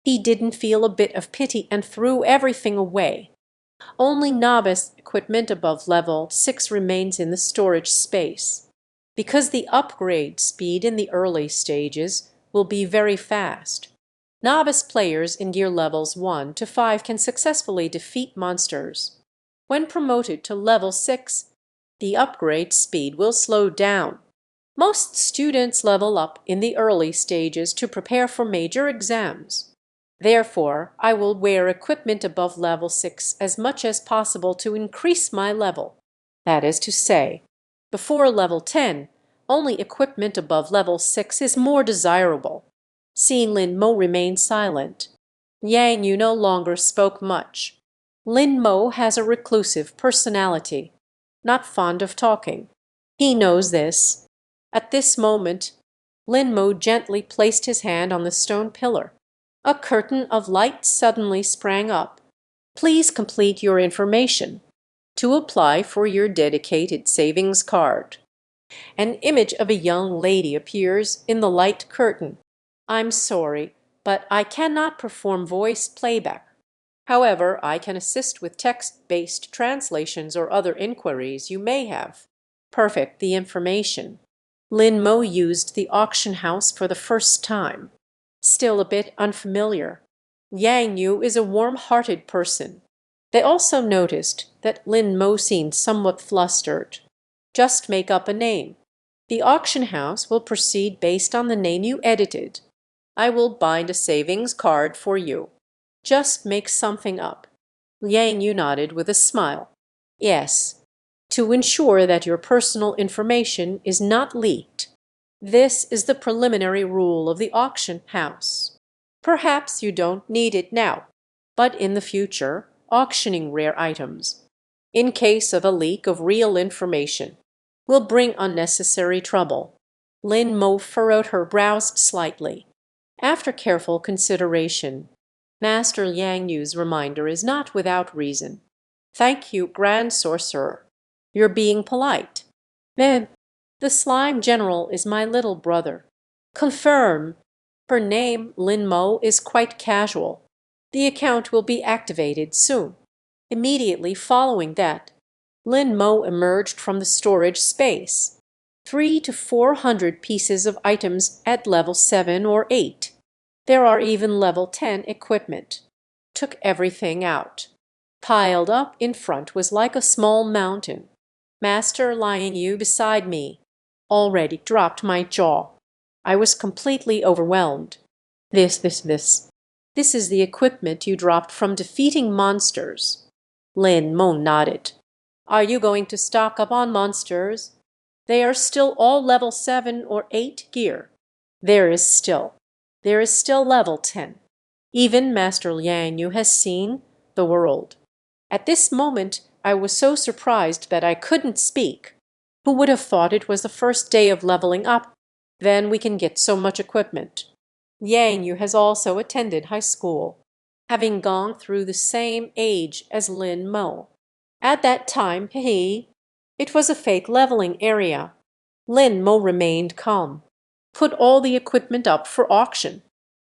he didn't feel a bit of pity and threw everything away. Only novice equipment above level 6 remains in the storage space. Because the upgrade speed in the early stages will be very fast, Novice players in gear levels 1 to 5 can successfully defeat monsters. When promoted to level 6, the upgrade speed will slow down. Most students level up in the early stages to prepare for major exams. Therefore, I will wear equipment above level 6 as much as possible to increase my level. That is to say, before level 10, only equipment above level 6 is more desirable. Seeing Lin Mo remain silent, Yang Yu no longer spoke much. Lin Mo has a reclusive personality, not fond of talking. He knows this. At this moment, Lin Mo gently placed his hand on the stone pillar. A curtain of light suddenly sprang up. Please complete your information to apply for your dedicated savings card. An image of a young lady appears in the light curtain. I'm sorry, but I cannot perform voice playback. However, I can assist with text-based translations or other inquiries you may have. Perfect the information. Lin Mo used the auction house for the first time. Still a bit unfamiliar. Yang Yu is a warm-hearted person. They also noticed that Lin Mo seemed somewhat flustered. Just make up a name. The auction house will proceed based on the name you edited. I will bind a savings card for you. Just make something up. Yang Yu nodded with a smile. Yes, to ensure that your personal information is not leaked. This is the preliminary rule of the auction house. Perhaps you don't need it now, but in the future, auctioning rare items, in case of a leak of real information, will bring unnecessary trouble. Lin Mo furrowed her brows slightly. After careful consideration, Master Yang Yu's reminder is not without reason. Thank you, Grand Sorcerer. You're being polite. Then, the Slime General is my little brother. Confirm. Her name, Lin Mo, is quite casual. The account will be activated soon. Immediately following that, Lin Mo emerged from the storage space. 300 to 400 pieces of items at level 7 or 8. There are even level 10 equipment. Took everything out. Piled up in front was like a small mountain. Master Lin Yu beside me already dropped my jaw. I was completely overwhelmed. This. This is the equipment you dropped from defeating monsters. Lin Mo nodded. Are you going to stock up on monsters? They are still all level 7 or 8 gear. There is still level 10. Even Master Liang Yu has seen the world. At this moment, I was so surprised that I couldn't speak. Who would have thought it was the first day of leveling up? Then we can get so much equipment. Yang Yu has also attended high school, having gone through the same age as Lin Mo. At that time, it was a fake leveling area. Lin Mo remained calm. Put all the equipment up for auction.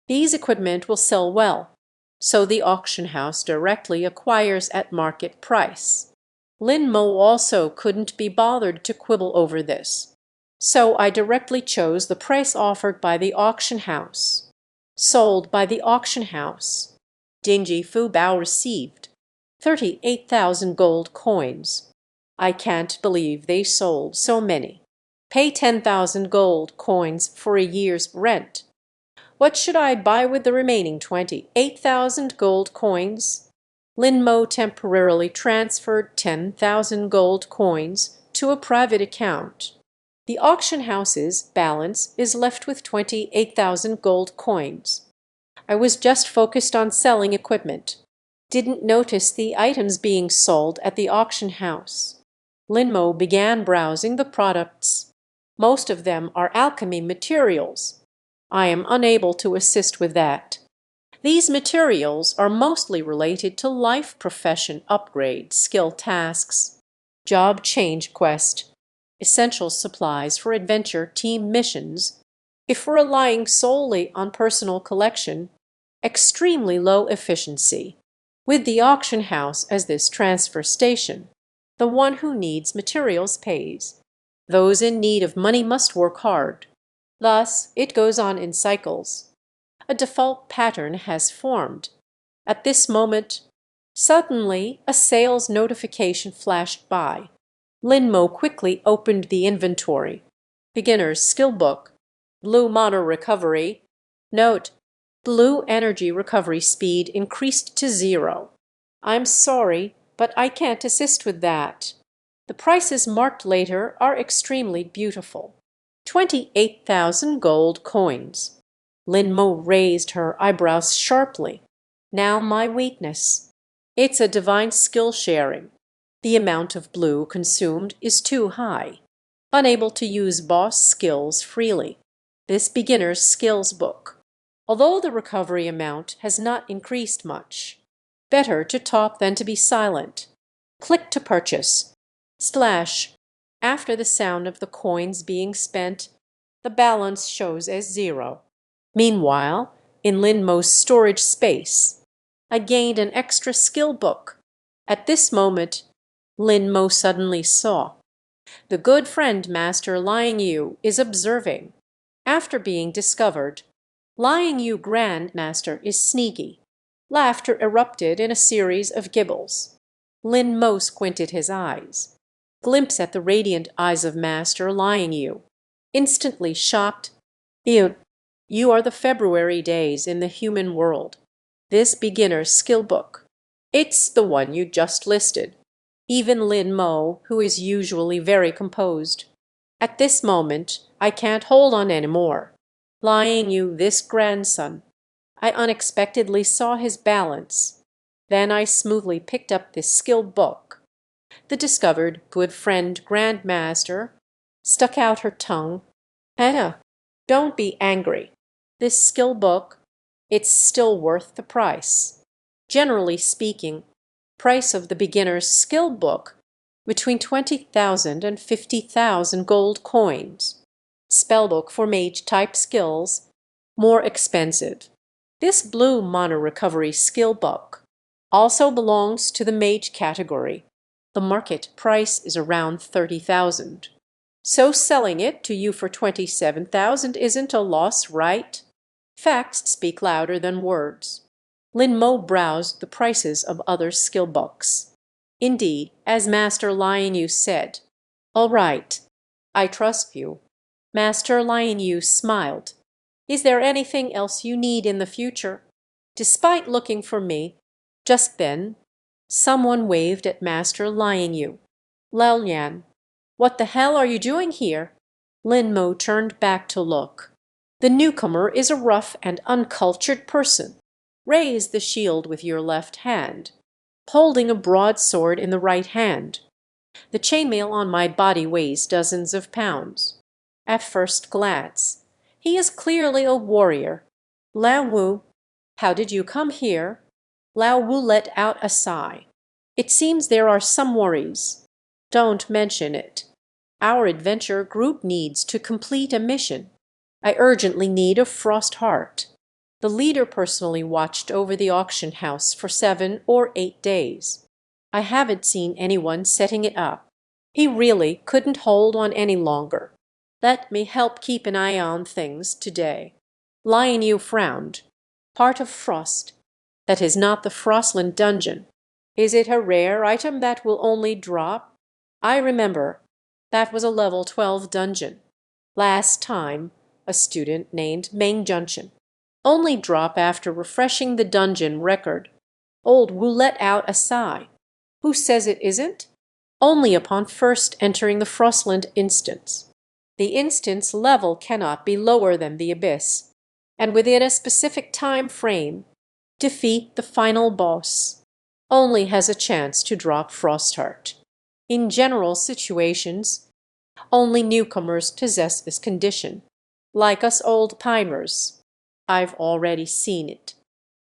These equipment will sell well, so the auction house directly acquires at market price. Lin Mo also couldn't be bothered to quibble over this, so I directly chose the price offered by the auction house. Sold by the auction house. Dingy Fu Bao received 38,000 gold coins. I can't believe they sold so many. Pay 10,000 gold coins for a year's rent. What should I buy with the remaining 28,000 gold coins? Lin Mo temporarily transferred 10,000 gold coins to a private account. The auction house's balance is left with 28,000 gold coins. I was just focused on selling equipment. Didn't notice the items being sold at the auction house. Lin Mo began browsing the products. Most of them are alchemy materials. I am unable to assist with that. These materials are mostly related to life profession upgrade, skill tasks, job change quest, essential supplies for adventure team missions. If relying solely on personal collection, extremely low efficiency. With the auction house as this transfer station, the one who needs materials pays. Those in need of money must work hard. Thus, it goes on in cycles. A default pattern has formed. At this moment, suddenly a sales notification flashed by. Lin Mo quickly opened the inventory. Beginner's skill book. Blue mana recovery. Note: blue energy recovery speed increased to 0. I'm sorry, but I can't assist with that. The prices marked later are extremely beautiful. 28,000 gold coins. Lin Mo raised her eyebrows sharply. Now my weakness. It's a divine skill sharing. The amount of blue consumed is too high. Unable to use boss skills freely. This beginner's skills book. Although the recovery amount has not increased much. Better to talk than to be silent. Click to purchase. Slash. After the sound of the coins being spent, the balance shows as 0. Meanwhile, in Lin Mo's storage space, I gained an extra skill book. At this moment, Lin Mo suddenly saw. The good friend Master Liang Yu is observing. After being discovered, Liang Yu Grandmaster is sneaky. Laughter erupted in a series of gibbles. Lin Mo squinted his eyes. Glimpse at the radiant eyes of Master Liang Yu. Instantly shocked. You are the February days in the human world. This beginner's skill book. It's the one you just listed. Even Lin Mo, who is usually very composed. At this moment, I can't hold on any more. Lying you this grandson. I unexpectedly saw his balance. Then I smoothly picked up this skill book. The discovered good friend Grandmaster stuck out her tongue. Anna, don't be angry. This skill book, it's still worth the price. Generally speaking, price of the beginner's skill book between 20,000 and 50,000 gold coins. Spellbook for mage type skills, more expensive. This blue mana recovery skill book also belongs to the mage category. The market price is around 30,000. So selling it to you for 27,000 isn't a loss, right? Facts speak louder than words. Lin Mo browsed the prices of other skill books. Indeed, as Master Lion Yu said, "All right, I trust you." Master Lion Yu smiled. "Is there anything else you need in the future?" Despite looking for me, just then, someone waved at Master Lion Yu. "Lao Lian, what the hell are you doing here?" Lin Mo turned back to look. The newcomer is a rough and uncultured person. Raise the shield with your left hand, holding a broadsword in the right hand. The chainmail on my body weighs dozens of pounds. At first glance, he is clearly a warrior. Lao Wu, how did you come here? Lao Wu let out a sigh. It seems there are some worries. Don't mention it. Our adventure group needs to complete a mission. I urgently need a frost heart. The leader personally watched over the auction house for 7 or 8 days. I haven't seen anyone setting it up. He really couldn't hold on any longer. Let me help keep an eye on things today. Lion Yu frowned. Part of Frost. That is not the Frostland dungeon. Is it a rare item that will only drop? I remember. That was a level 12 dungeon. Last time, a student named Meng Junction. Only drop after refreshing the dungeon record. Old Wu let out a sigh. Who says it isn't? Only upon first entering the Frostland instance. The instance level cannot be lower than the abyss, and within a specific time frame, defeat the final boss. Only has a chance to drop Frostheart. In general situations, only newcomers possess this condition, like us old timers. I've already seen it.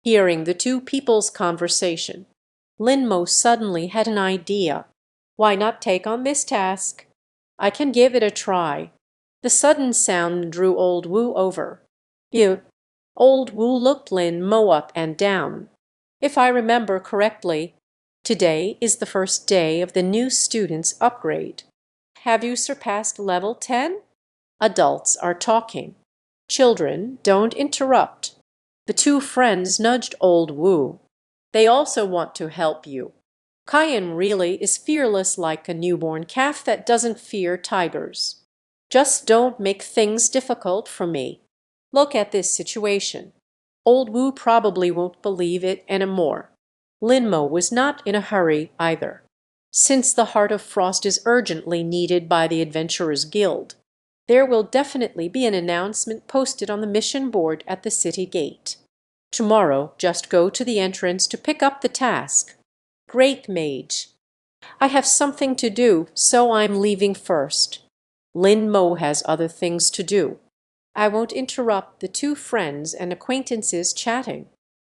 Hearing the two people's conversation, Lin Mo suddenly had an idea. Why not take on this task? I can give it a try. The sudden sound drew old Wu over. You. Old Wu looked Lin Mo up and down. If I remember correctly, today is the first day of the new student's upgrade. Have you surpassed level 10? Adults are talking. Children, don't interrupt. The two friends nudged old Wu. They also want to help you. Kayan really is fearless like a newborn calf that doesn't fear tigers. Just don't make things difficult for me. Look at this situation. Old Wu probably won't believe it anymore. Lin Mo was not in a hurry either, since the Heart of Frost is urgently needed by the Adventurers Guild. There will definitely be an announcement posted on the mission board at the city gate. Tomorrow, just go to the entrance to pick up the task. Great mage. I have something to do, so I'm leaving first. Lin Mo has other things to do. I won't interrupt the two friends and acquaintances chatting.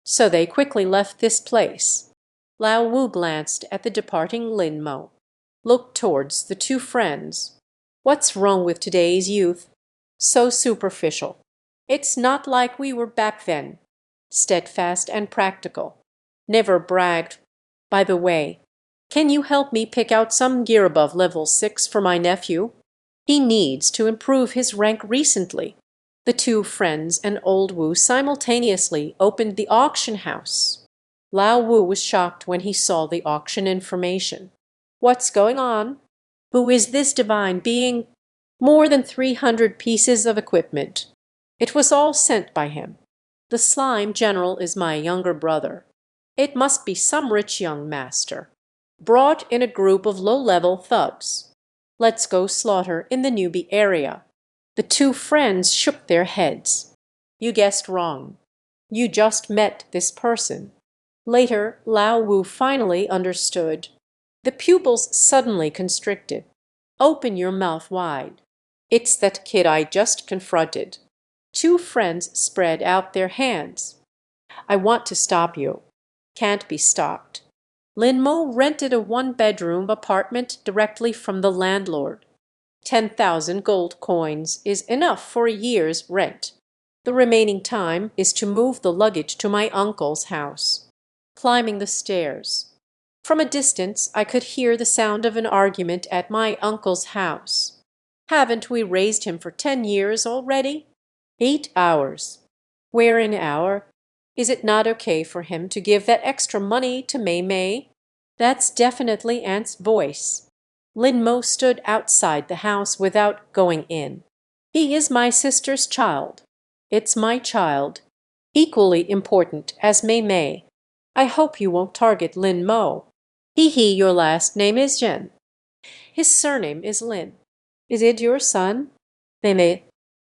So they quickly left this place. Lao Wu glanced at the departing Lin Mo, looked towards the two friends. What's wrong with today's youth? So superficial. It's not like we were back then. Steadfast and practical. Never bragged. By the way, can you help me pick out some gear above level 6 for my nephew? He needs to improve his rank recently. The two friends and old Wu simultaneously opened the auction house. Lao Wu was shocked when he saw the auction information. What's going on? Who is this divine being? More than 300 pieces of equipment. It was all sent by him. The slime general is my younger brother. It must be some rich young master. Brought in a group of low-level thugs. Let's go slaughter in the newbie area. The two friends shook their heads. You guessed wrong. You just met this person. Later, Lao Wu finally understood. The pupils suddenly constricted. Open your mouth wide. It's that kid I just confronted. Two friends spread out their hands. I want to stop you. Can't be stopped. Lin Mo rented a one-bedroom apartment directly from the landlord. 10,000 gold coins is enough for a year's rent. The remaining time is to move the luggage to my uncle's house. Climbing the stairs. From a distance, I could hear the sound of an argument at my uncle's house. Haven't we raised him for 10 years already? 8 hours. Where an hour? Is it not okay for him to give that extra money to Mei Mei? That's definitely Aunt's voice. Lin Mo stood outside the house without going in. He is my sister's child. It's my child. Equally important as Mei Mei. I hope you won't target Lin Mo. He, your last name is Jen. His surname is Lin. Is it your son? Mei Mei.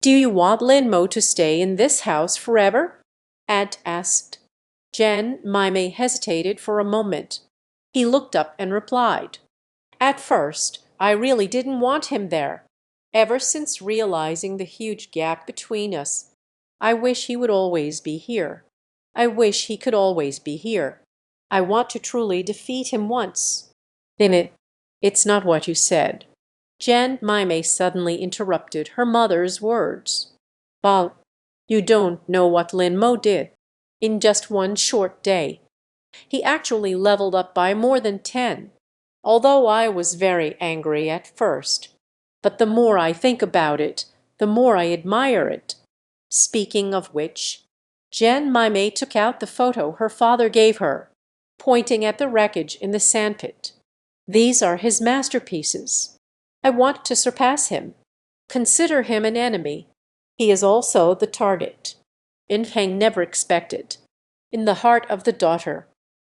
Do you want Lin Mo to stay in this house forever? Aunt asked. Jen Mei hesitated for a moment. He looked up and replied. At first, I really didn't want him there. Ever since realizing the huge gap between us, I wish he would always be here. I wish he could always be here. I want to truly defeat him once. Then it's not what you said. Jen Mei suddenly interrupted her mother's words. Well, you don't know what Lin Mo did. In just one short day, he actually leveled up by more than 10. Although I was very angry at first. But the more I think about it, the more I admire it. Speaking of which, Jen Mei took out the photo her father gave her, pointing at the wreckage in the sandpit. These are his masterpieces. I want to surpass him. Consider him an enemy. He is also the target. Infeng never expected. In the heart of the daughter.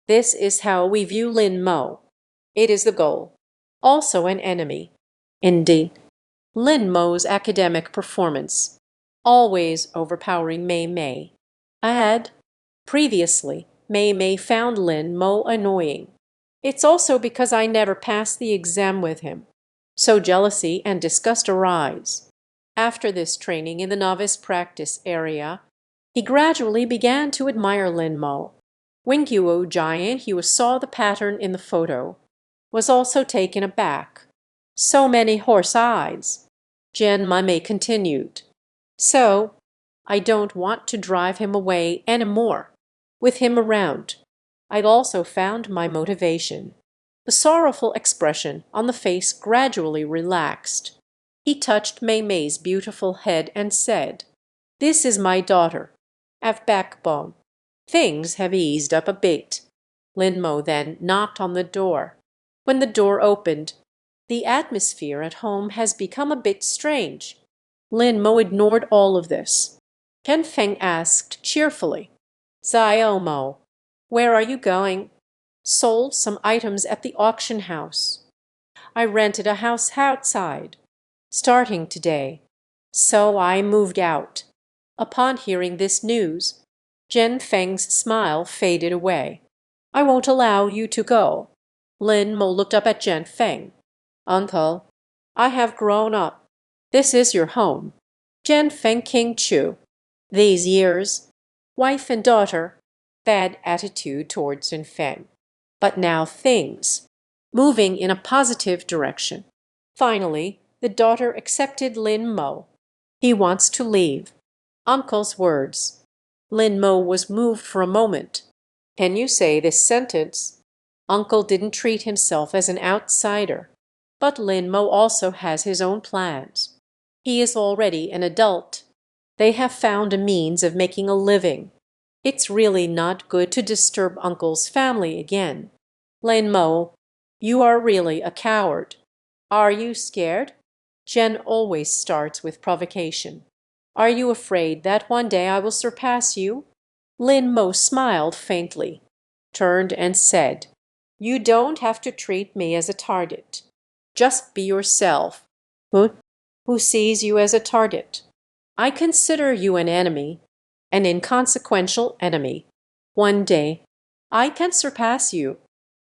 This is how we view Lin Mo. It is the goal. Also an enemy. Indeed. Lin Mo's academic performance. Always overpowering Mei Mei. Previously, Mei Mei found Lin Mo annoying. It's also because I never passed the exam with him. So jealousy and disgust arise. After this training in the novice practice area, he gradually began to admire Lin Mo. Wingguo giant, who saw the pattern in the photo, was also taken aback. So many horse eyes. Jen Mei continued. So, I don't want to drive him away anymore. With him around, I'd also found my motivation. The sorrowful expression on the face gradually relaxed. He touched Mei Mei's beautiful head and said, This is my daughter. have backbone. Things have eased up a bit. Lin Mo then knocked on the door. When the door opened, the atmosphere at home has become a bit strange. Lin Mo ignored all of this. Ken Feng asked cheerfully, "Xiao Mo, where are you going?" "Sold some items at the auction house. I rented a house outside, starting today. So I moved out." Upon hearing this news, Jen Feng's smile faded away. "I won't allow you to go." Lin Mo looked up at Jen Feng. "Uncle, I have grown up. This is your home." Jen Feng King Chu. These years, wife and daughter, bad attitude towards Jen Feng. But now things moving in a positive direction. Finally, the daughter accepted Lin Mo. "He wants to leave." Uncle's words. Lin Mo was moved for a moment. "Can you say this sentence?" Uncle didn't treat himself as an outsider. But Lin Mo also has his own plans. He is already an adult. They have found a means of making a living. It's really not good to disturb Uncle's family again. "Lin Mo, you are really a coward." "Are you scared?" Jen always starts with provocation. "Are you afraid that one day I will surpass you?" Lin Mo smiled faintly, turned and said, "You don't have to treat me as a target. Just be yourself." Who sees you as a target?" "I consider you an enemy, an inconsequential enemy. One day I can surpass you."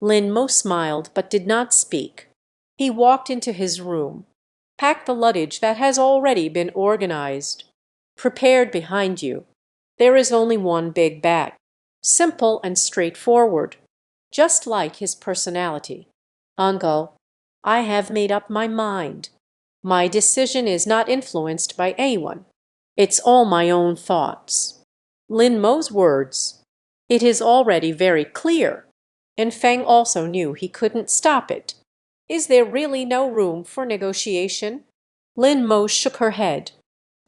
Lin Mo smiled but did not speak. He walked into his room. "Pack the luggage that has already been organized. Prepared behind you. There is only one big bag. Simple and straightforward, just like his personality." "Uncle, I have made up my mind. My decision is not influenced by anyone. It's all my own thoughts." Lin Mo's words. It is already very clear. And Feng also knew he couldn't stop it. Is there really no room for negotiation? Lin Mo shook her head.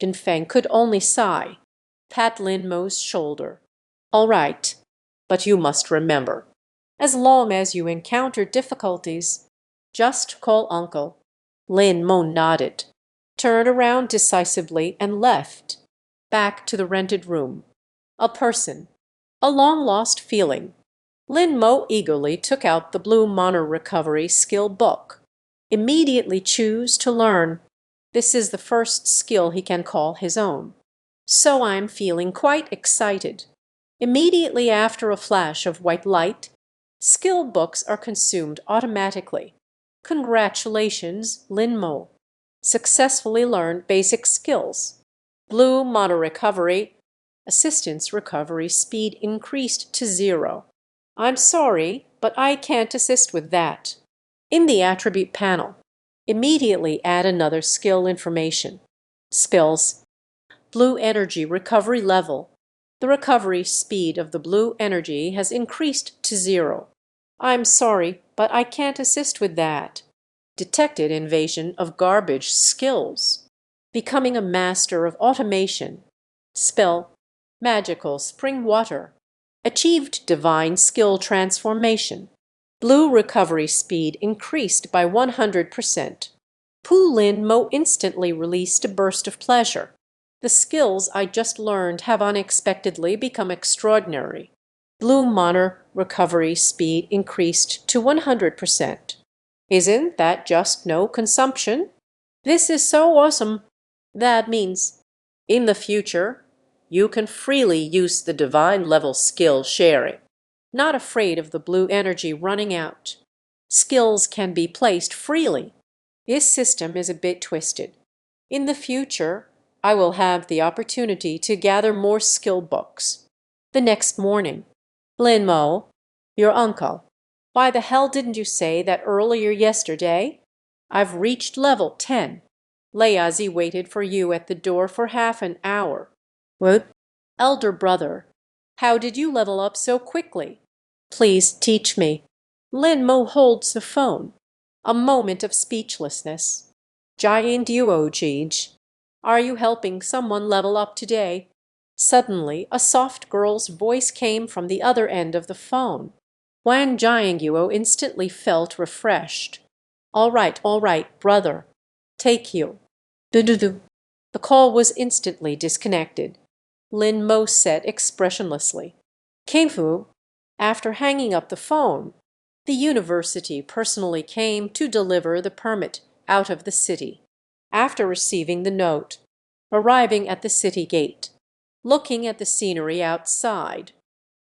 And Feng could only sigh, pat Lin Mo's shoulder. "All right, but you must remember, as long as you encounter difficulties, just call uncle." Lin Mo nodded, turned around decisively and left. Back to the rented room. A person. A long-lost feeling. Lin Mo eagerly took out the blue mono recovery skill book. Immediately choose to learn. This is the first skill he can call his own. "So I'm feeling quite excited." Immediately after a flash of white light, skill books are consumed automatically. "Congratulations, Lin Mo. Successfully learned basic skills. Blue mono recovery. Assistance recovery speed increased to 0. I'm sorry, but I can't assist with that." In the attribute panel, immediately add another skill information. Skills. Blue energy recovery level. The recovery speed of the blue energy has increased to 0. I'm sorry, but I can't assist with that. Detected invasion of garbage skills. Becoming a master of automation. Spell. Magical spring water. Achieved divine skill transformation. Blue recovery speed increased by 100%. Pu Lin Mo instantly released a burst of pleasure. The skills I just learned have unexpectedly become extraordinary. Blue mono recovery speed increased to 100%. Isn't that just no consumption? This is so awesome. That means, in the future, you can freely use the divine level skill sharing. Not afraid of the blue energy running out. Skills can be placed freely. This system is a bit twisted. In the future, I will have the opportunity to gather more skill books. The next morning. "Lin Mo, your uncle. Why the hell didn't you say that earlier yesterday? I've reached level 10. Layazi waited for you at the door for half an hour." "What?" "Elder brother, how did you level up so quickly? Please teach me." Lin Mo holds the phone. A moment of speechlessness. "Giant Duo, Jeej. Are you helping someone level up today?" Suddenly, a soft girl's voice came from the other end of the phone. Wang Jianguo instantly felt refreshed. All right, brother. Take you. Du. The call was instantly disconnected. Lin Mo said expressionlessly. Kingfu, after hanging up the phone, the university personally came to deliver the permit out of the city. After receiving the note, arriving at the city gate, looking at the scenery outside.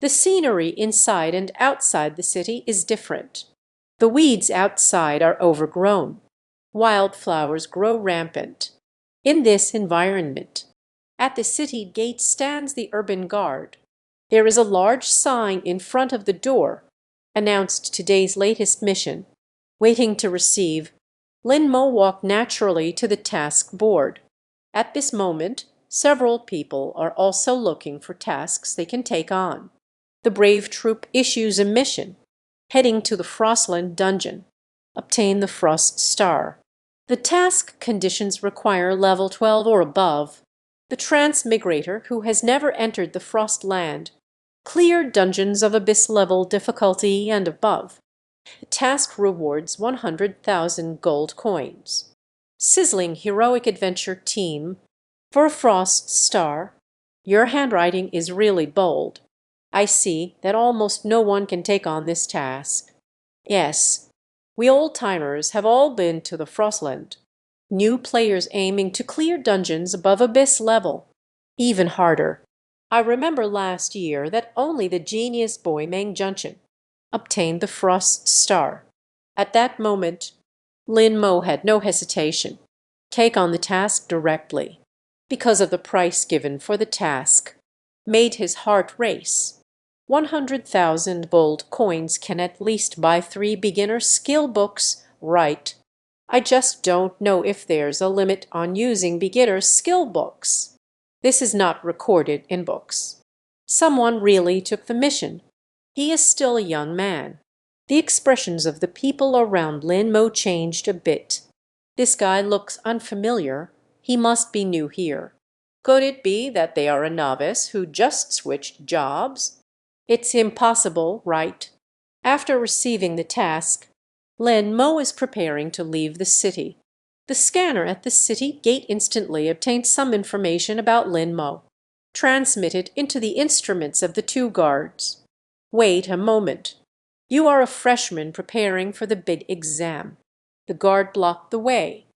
The scenery inside and outside the city is different. The weeds outside are overgrown. Wildflowers grow rampant. In this environment, at the city gate stands the urban guard. There is a large sign in front of the door, announced today's latest mission, waiting to receive. Lin Mo walked naturally to the task board. At this moment, several people are also looking for tasks they can take on. The brave troop issues a mission, heading to the Frostland dungeon. Obtain the Frost Star. The task conditions require level 12 or above. The transmigrator who has never entered the Frost Land. Clear dungeons of abyss level difficulty and above. The task rewards 100,000 gold coins. Sizzling heroic adventure team. For a Frost Star, your handwriting is really bold. I see that almost no one can take on this task. Yes, we old-timers have all been to the Frostland. New players aiming to clear dungeons above abyss level. Even harder. I remember last year that only the genius boy Meng Junchen obtained the Frost Star. At that moment, Lin Mo had no hesitation. Take on the task directly. Because of the price given for the task, made his heart race. 100,000 gold coins can at least buy 3 beginner skill books, right? I just don't know if there's a limit on using beginner skill books. This is not recorded in books. Someone really took the mission. He is still a young man. The expressions of the people around Lin Mo changed a bit. This guy looks unfamiliar. He must be new here. Could it be that they are a novice who just switched jobs? It's impossible, right? After receiving the task, Lin Mo is preparing to leave the city. The scanner at the city gate instantly obtained some information about Lin Mo, transmitted into the instruments of the 2 guards. Wait a moment. You are a freshman preparing for the big exam. The guard blocked the way.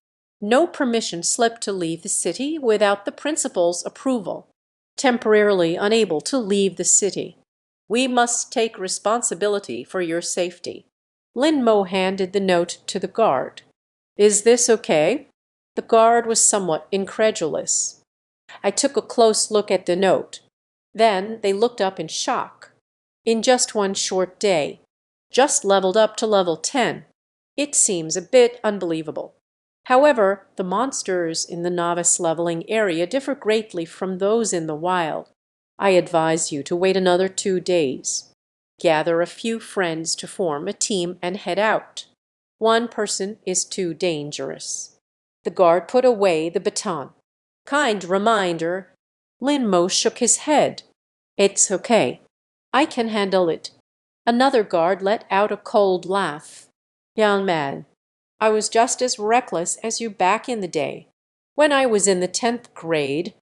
No permission slip to leave the city without the principal's approval. Temporarily unable to leave the city. We must take responsibility for your safety. Lin Mo handed the note to the guard. Is this okay? The guard was somewhat incredulous. I took a close look at the note. Then they looked up in shock. In just one short day, just leveled up to level 10. It seems a bit unbelievable. However, the monsters in the novice leveling area differ greatly from those in the wild. I advise you to wait another 2 days. Gather a few friends to form a team and head out. One person is too dangerous. The guard put away the baton. Kind reminder. Lin Mo shook his head. It's okay. I can handle it. Another guard let out a cold laugh. Young man, I was just as reckless as you back in the day. When I was in the 10th grade,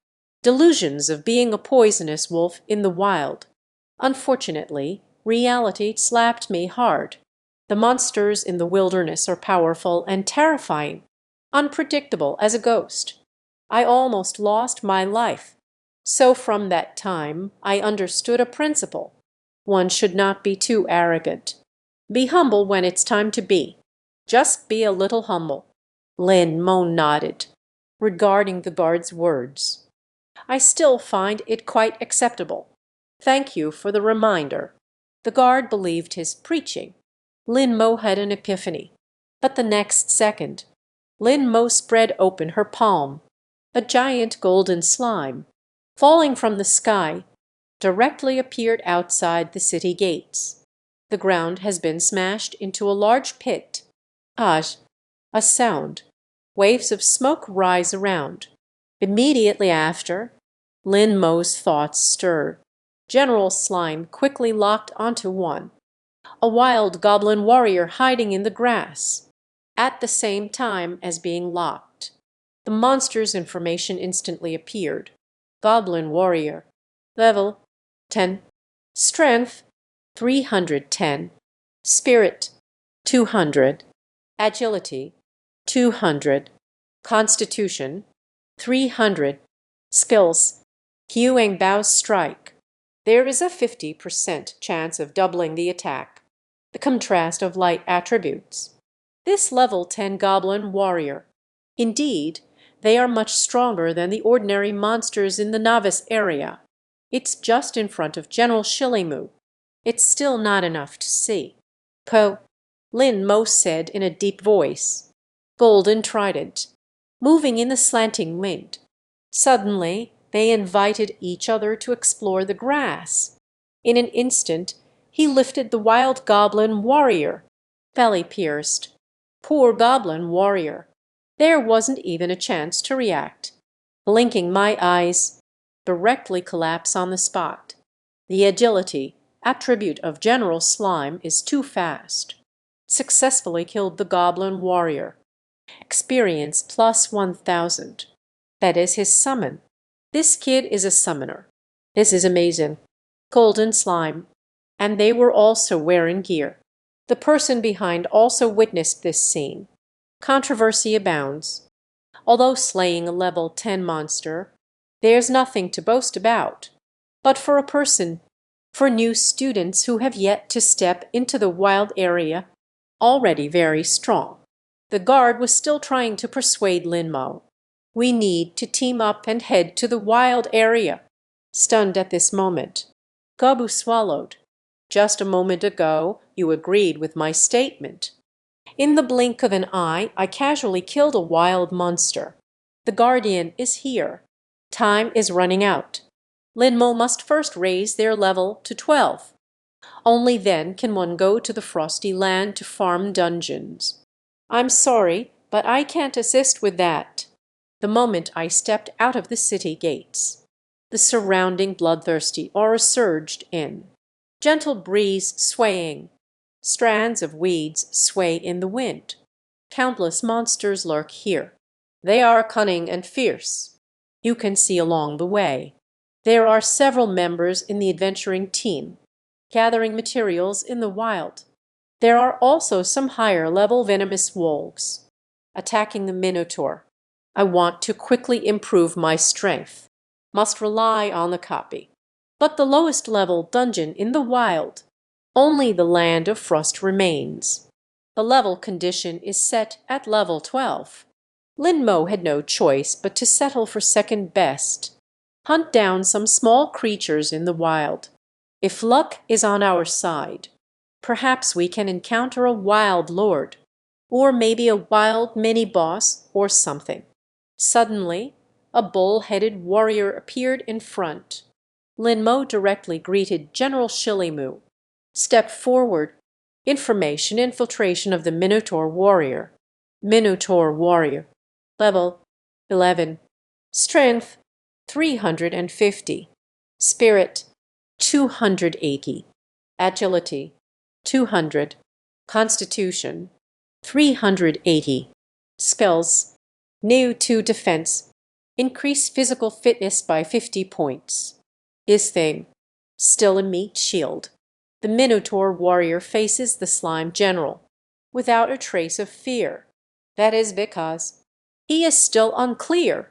delusions of being a poisonous wolf in the wild. Unfortunately, reality slapped me hard. The monsters in the wilderness are powerful and terrifying, unpredictable as a ghost. I almost lost my life. So from that time, I understood a principle. One should not be too arrogant. Be humble when it's time to be. Just be a little humble. Lin Mo nodded, regarding the guard's words. I still find it quite acceptable. Thank you for the reminder. The guard believed his preaching. Lin Mo had an epiphany. But the next second, Lin Mo spread open her palm. A giant golden slime, falling from the sky, directly appeared outside the city gates. The ground has been smashed into a large pit. Aj, a sound. Waves of smoke rise around. Immediately after, Lin Mo's thoughts stirred. General Slime quickly locked onto one, a wild goblin warrior hiding in the grass, at the same time as being locked. The monster's information instantly appeared. Goblin warrior. Level 10. Strength 310. Spirit 200. Agility 200. Constitution 300. Skills. Hewing Bow's strike. There is a 50% chance of doubling the attack. The contrast of light attributes. This level 10 goblin warrior. Indeed, they are much stronger than the ordinary monsters in the novice area. It's just in front of General Shilimu. It's still not enough to see. Lin Mo said in a deep voice. Golden trident, moving in the slanting wind. Suddenly, they invited each other to explore the grass. In an instant, he lifted the wild goblin warrior, belly pierced. Poor goblin warrior. There wasn't even a chance to react. Blinking my eyes, directly collapse on the spot. The agility, attribute of General Slime, is too fast. Successfully killed the goblin warrior. Experience plus 1,000. That is his summon. This kid is a summoner. This is amazing. Golden Slime. And they were also wearing gear. The person behind also witnessed this scene. Controversy abounds. Although slaying a level 10 monster, there's nothing to boast about. But for new students who have yet to step into the wild area, already very strong. The guard was still trying to persuade Lin Mo. We need to team up and head to the wild area. Stunned at this moment, Gobu swallowed. Just a moment ago, you agreed with my statement. In the blink of an eye, I casually killed a wild monster. The guardian is here. Time is running out. Lin Mo must first raise their level to 12. Only then can one go to the frosty land to farm dungeons. I'm sorry, but I can't assist with that. The moment I stepped out of the city gates, the surrounding bloodthirsty aura surged in. Gentle breeze swaying. Strands of weeds sway in the wind. Countless monsters lurk here. They are cunning and fierce. You can see along the way. There are several members in the adventuring team, gathering materials in the wild. There are also some higher-level venomous wolves, attacking the Minotaur. I want to quickly improve my strength. Must rely on the copy. But the lowest level dungeon in the wild. Only the Land of Frost remains. The level condition is set at level 12. Lin Mo had no choice but to settle for second best. Hunt down some small creatures in the wild. If luck is on our side, perhaps we can encounter a wild lord, or maybe a wild mini-boss or something. Suddenly, a bull-headed warrior appeared in front. Lin Mo directly greeted General Shilimu. Step forward. Information infiltration of the Minotaur warrior. Minotaur warrior. Level 11. Strength 350. Spirit 280. Agility 200. Constitution 380. Skills. New to defense. Increase physical fitness by 50 points. This thing. Still a meat shield. The Minotaur warrior faces the slime general, without a trace of fear. That is because he is still unclear.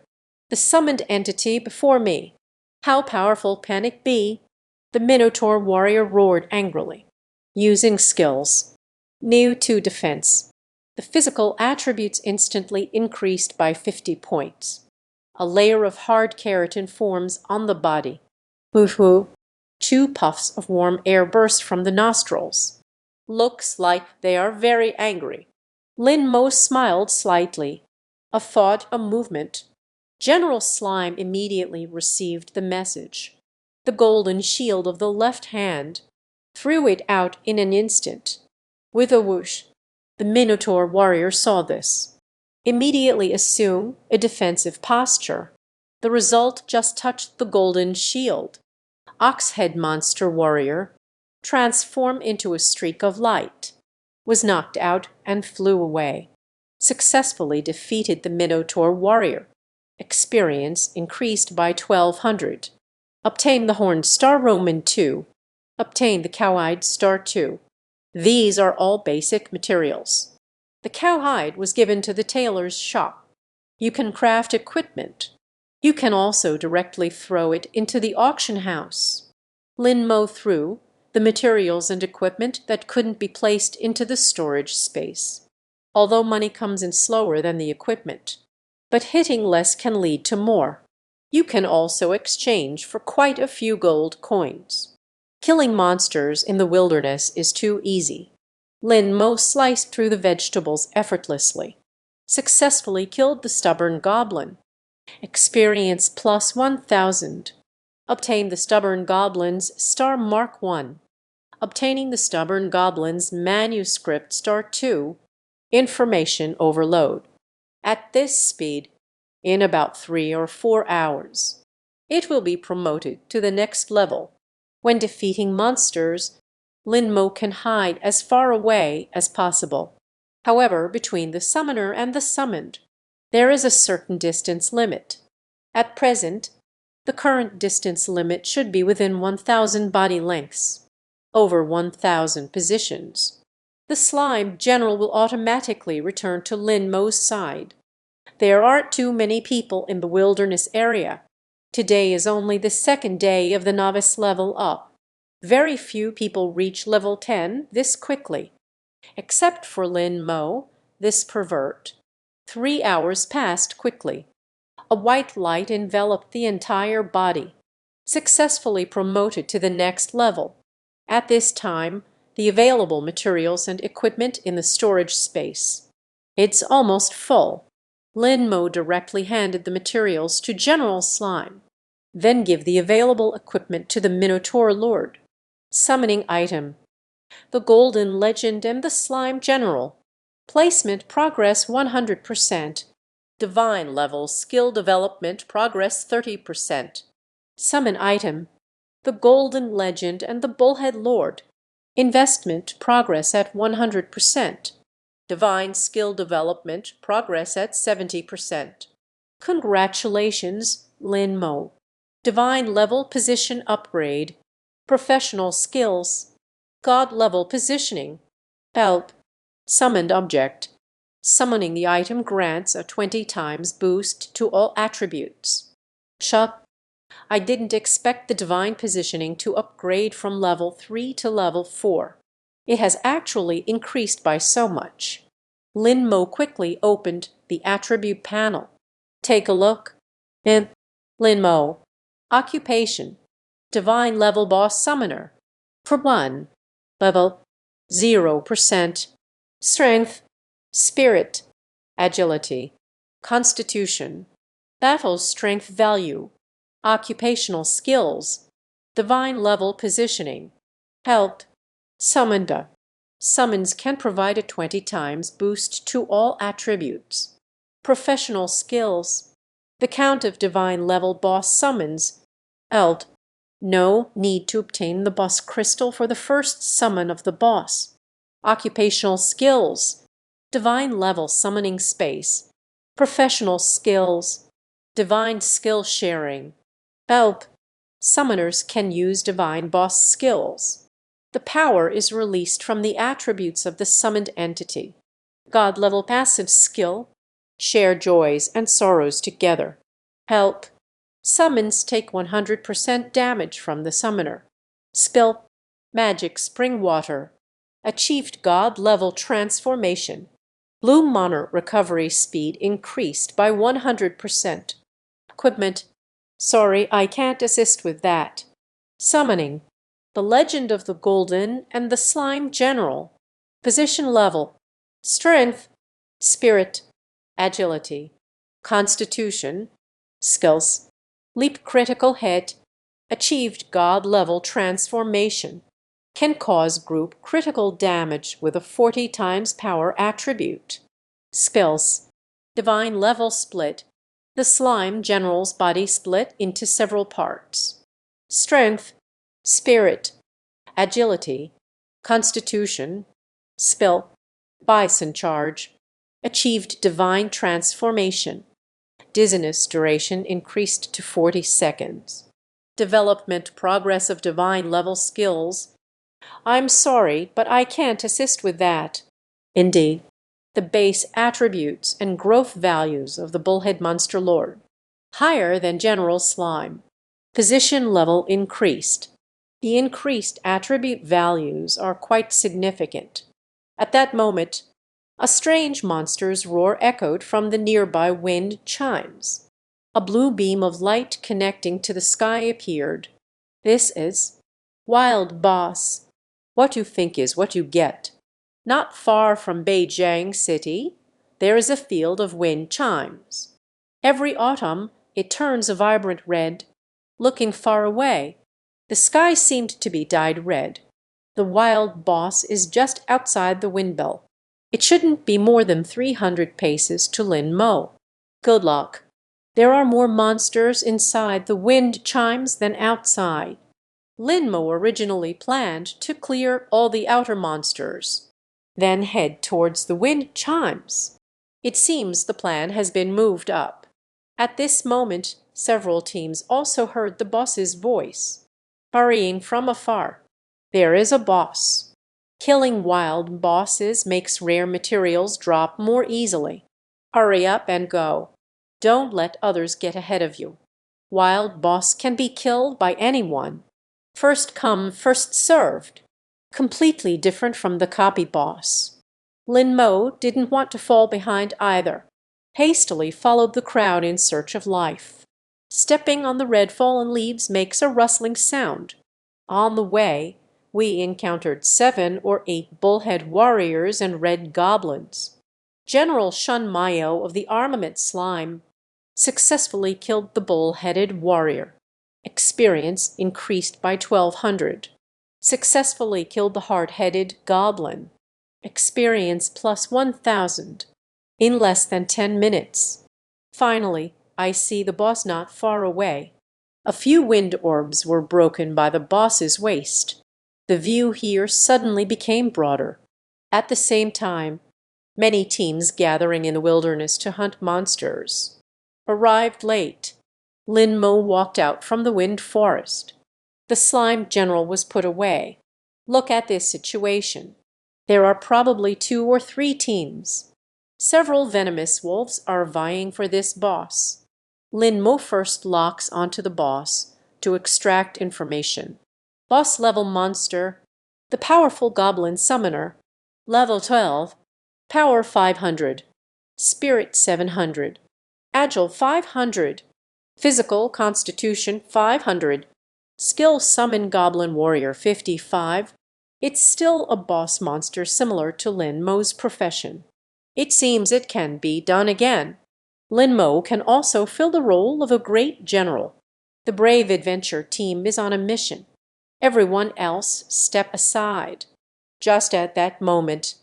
The summoned entity before me. How powerful can it be? The Minotaur warrior roared angrily. Using skills. New to defense. The physical attributes instantly increased by 50 points. A layer of hard keratin forms on the body. Woohoo! 2 puffs of warm air burst from the nostrils. Looks like they are very angry. Lin Mo smiled slightly. A thought, a movement. General Slime immediately received the message. The golden shield of the left hand. Threw it out in an instant. With a whoosh, the Minotaur warrior saw this. Immediately assume a defensive posture. The result just touched the golden shield. Oxhead monster warrior, transform into a streak of light, was knocked out and flew away. Successfully defeated the Minotaur warrior. Experience increased by 1200. Obtain the Horned Star Roman 2. Obtain the Cowhide Star 2. These are all basic materials. The cowhide was given to the tailor's shop. You can craft equipment. You can also directly throw it into the auction house. Lin Mo threw the materials and equipment that couldn't be placed into the storage space. Although money comes in slower than the equipment, but hitting less can lead to more. You can also exchange for quite a few gold coins. Killing monsters in the wilderness is too easy. Lin Mo sliced through the vegetables effortlessly. Successfully killed the stubborn goblin. Experience plus 1000. Obtain the stubborn goblin's Star Mark 1. Obtaining the stubborn goblin's manuscript Star 2. Information overload. At this speed, in about 3 or 4 hours, it will be promoted to the next level. When defeating monsters, Lin Mo can hide as far away as possible. However, between the summoner and the summoned, there is a certain distance limit. At present, the current distance limit should be within 1000 body lengths, over 1000 positions. The slime general will automatically return to Lin Mo's side. There aren't too many people in the wilderness area. Today is only the second day of the novice level up. Very few people reach level 10 this quickly. Except for Lin Mo, this pervert. 3 hours passed quickly. A white light enveloped the entire body. Successfully promoted to the next level. At this time, the available materials and equipment in the storage space. It's almost full. Lin Mo directly handed the materials to General Slime. Then give the available equipment to the Minotaur Lord. Summoning item. The Golden Legend and the Slime General. Placement progress 100%. Divine level skill development progress 30%. Summon item. The Golden Legend and the Bullhead Lord. Investment progress at 100%. Divine skill development progress at 70%. Congratulations, Lin Mo. Divine level position upgrade. Professional skills. God level positioning. Help. Summoned object. Summoning the item grants a 20 times boost to all attributes. Chuck. I didn't expect the divine positioning to upgrade from level 3 to level 4. It has actually increased by so much. Lin Mo quickly opened the attribute panel. Take a look. And Lin Mo. Occupation. Divine level boss summoner. For 1. Level 0%. Strength. Spirit. Agility. Constitution. Battle strength value. Occupational skills. Divine level positioning. Help. Summoned. Summons can provide a 20 times boost to all attributes. Professional skills. The count of divine level boss summons. Eld. No need to obtain the boss crystal for the first summon of the boss. Occupational skills. Divine level summoning space. Professional skills. Divine skill sharing. Help. Summoners can use divine boss skills. The power is released from the attributes of the summoned entity. God level passive skill. Share joys and sorrows together. Help. Summons take 100% damage from the summoner. Spell. Magic spring water. Achieved God level transformation. Blue Monarch recovery speed increased by 100%. Equipment. Sorry, I can't assist with that. Summoning. The Legend of the Golden and the Slime General. Position level. Strength. Spirit. Agility. Constitution. Skills. Leap critical hit. Achieved God level transformation. Can cause group critical damage with a 40 times power attribute. Skills. Divine level split. The slime general's body split into several parts. Strength, spirit, agility, constitution, spill, bison charge, achieved divine transformation. Dizziness duration increased to 40 seconds. Development progress of divine level skills. I'm sorry, but I can't assist with that. Indeed, the base attributes and growth values of the Bullhead Monster Lord. Higher than General Slime. Position level increased. The increased attribute values are quite significant. At that moment, a strange monster's roar echoed from the nearby wind chimes. A blue beam of light connecting to the sky appeared. This is Wild Boss. What you think is what you get. Not far from Beijing City, there is a field of wind chimes. Every autumn it turns a vibrant red. Looking far away, the sky seemed to be dyed red. The Wild Boss is just outside the windbell. It shouldn't be more than 300 paces to Lin Mo. Good luck. There are more monsters inside the wind chimes than outside. Lin Mo originally planned to clear all the outer monsters, then head towards the wind chimes. It seems the plan has been moved up. At this moment, several teams also heard the boss's voice, hurrying from afar. There is a boss. Killing wild bosses makes rare materials drop more easily. Hurry up and go. Don't let others get ahead of you. Wild boss can be killed by anyone. First come, first served. Completely different from the copy boss. Lin Mo didn't want to fall behind either. Hastily followed the crowd in search of life. Stepping on the red fallen leaves makes a rustling sound. On the way, we encountered 7 or 8 bullhead warriors and red goblins. General Shun Mayo of the armament slime successfully killed the bull-headed warrior. Experience increased by 1200. Successfully killed the hard-headed goblin. Experience plus 1000 in less than 10 minutes. Finally, I see the boss not far away. A few wind orbs were broken by the boss's waist. The view here suddenly became broader. At the same time, many teams gathering in the wilderness to hunt monsters. Arrived late. Lin Mo walked out from the wind forest. The slime general was put away. Look at this situation. There are probably 2 or 3 teams. Several venomous wolves are vying for this boss. Lin Mo first locks onto the boss to extract information. Boss level monster, the powerful goblin summoner, level 12, power 500, spirit 700, agile 500, physical constitution 500, skill summon goblin warrior 55. It's still a boss monster similar to Lin Mo's profession. It seems it can be done again. Lin Mo can also fill the role of a great general. The brave adventure team is on a mission. Everyone else step aside. Just at that moment,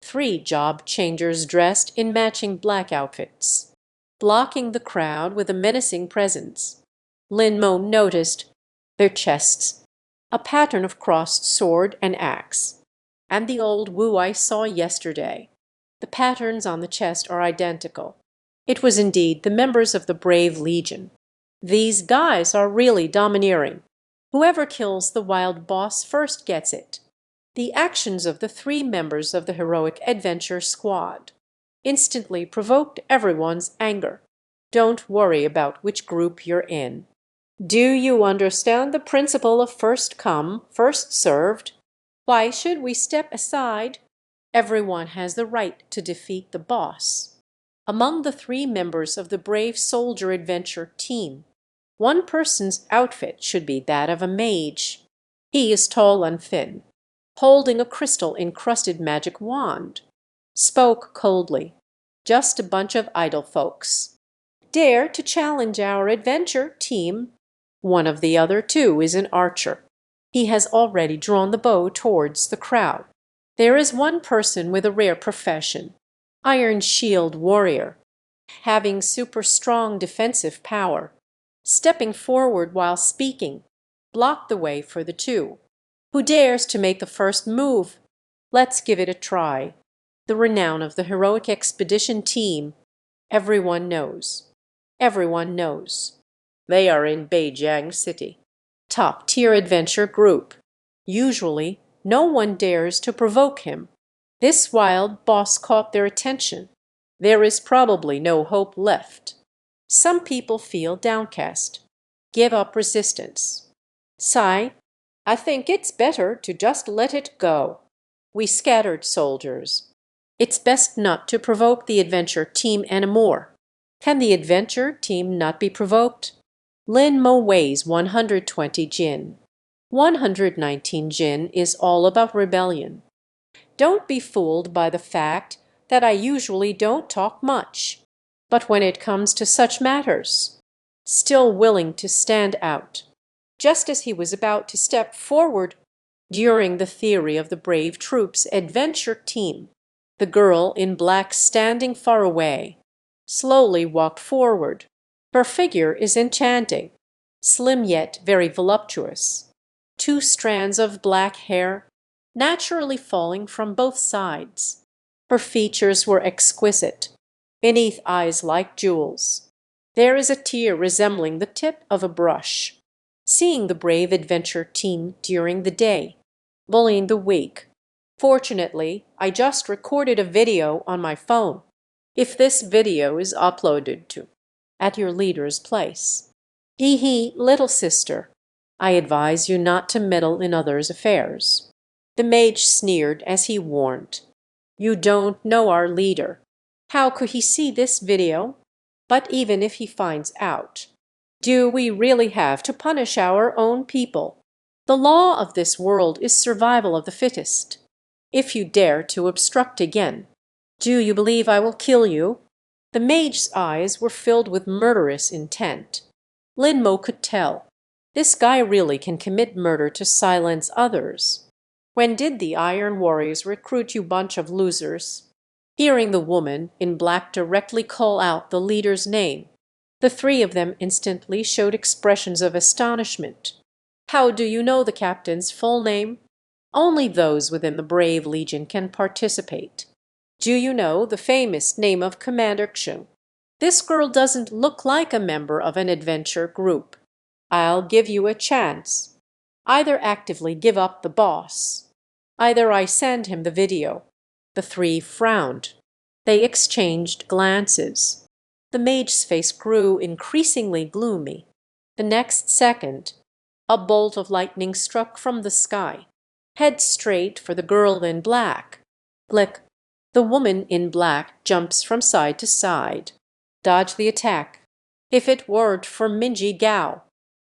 3 job changers dressed in matching black outfits, blocking the crowd with a menacing presence. Lin Mo noticed their chests, a pattern of crossed sword and axe, and the old Wu I saw yesterday. The patterns on the chest are identical. It was indeed the members of the Brave Legion. These guys are really domineering. Whoever kills the wild boss first gets it. The actions of the 3 members of the heroic adventure squad instantly provoked everyone's anger. Don't worry about which group you're in. Do you understand the principle of first come, first served? Why should we step aside? Everyone has the right to defeat the boss. Among the 3 members of the Brave Soldier Adventure team, one person's outfit should be that of a mage. He is tall and thin, holding a crystal-encrusted magic wand. Spoke coldly. Just a bunch of idle folks. Dare to challenge our adventure team. One of the other 2 is an archer. He has already drawn the bow towards the crowd. There is one person with a rare profession, Iron Shield Warrior. having super strong defensive power, stepping forward while speaking, block the way for the two. Who dares to make the first move? Let's give it a try. The renown of the heroic expedition team. Everyone knows. Everyone knows. They are in Beijing City. Top-tier adventure group. Usually, no one dares to provoke him. This wild boss caught their attention. There is probably no hope left. Some people feel downcast, give up resistance. Sigh, I think it's better to just let it go. We scattered soldiers. It's best not to provoke the adventure team anymore. Can the adventure team not be provoked? Lin Mo weighs 120 jin. 119 jin is all about rebellion. Don't be fooled by the fact that I usually don't talk much. But when it comes to such matters, still willing to stand out. Just as he was about to step forward during the theory of the brave troops adventure team, the girl in black standing far away slowly walked forward. Her figure is enchanting, slim yet very voluptuous. Two strands of black hair naturally falling from both sides. Her features were exquisite, beneath eyes like jewels. There is a tear resembling the tip of a brush. Seeing the brave adventure team during the day, bullying the weak. Fortunately, I just recorded a video on my phone. If this video is uploaded to at your leader's place. Hee hee, little sister, I advise you not to meddle in others' affairs. The mage sneered as he warned. You don't know our leader. How could he see this video? But even if he finds out, do we really have to punish our own people? The law of this world is survival of the fittest. If you dare to obstruct again, do you believe I will kill you? The mage's eyes were filled with murderous intent. Lin Mo could tell. This guy really can commit murder to silence others. When did the Iron Warriors recruit you bunch of losers? Hearing the woman in black directly call out the leader's name, the three of them instantly showed expressions of astonishment. How do you know the captain's full name? Only those within the Brave Legion can participate. Do you know the famous name of Commander Xu? This girl doesn't look like a member of an adventure group. I'll give you a chance. Either actively give up the boss. Either I send him the video. The three frowned. They exchanged glances. The mage's face grew increasingly gloomy. The next second, a bolt of lightning struck from the sky, head straight for the girl in black. Click. The woman in black jumps from side to side. Dodge the attack. If it weren't for Minji Gao.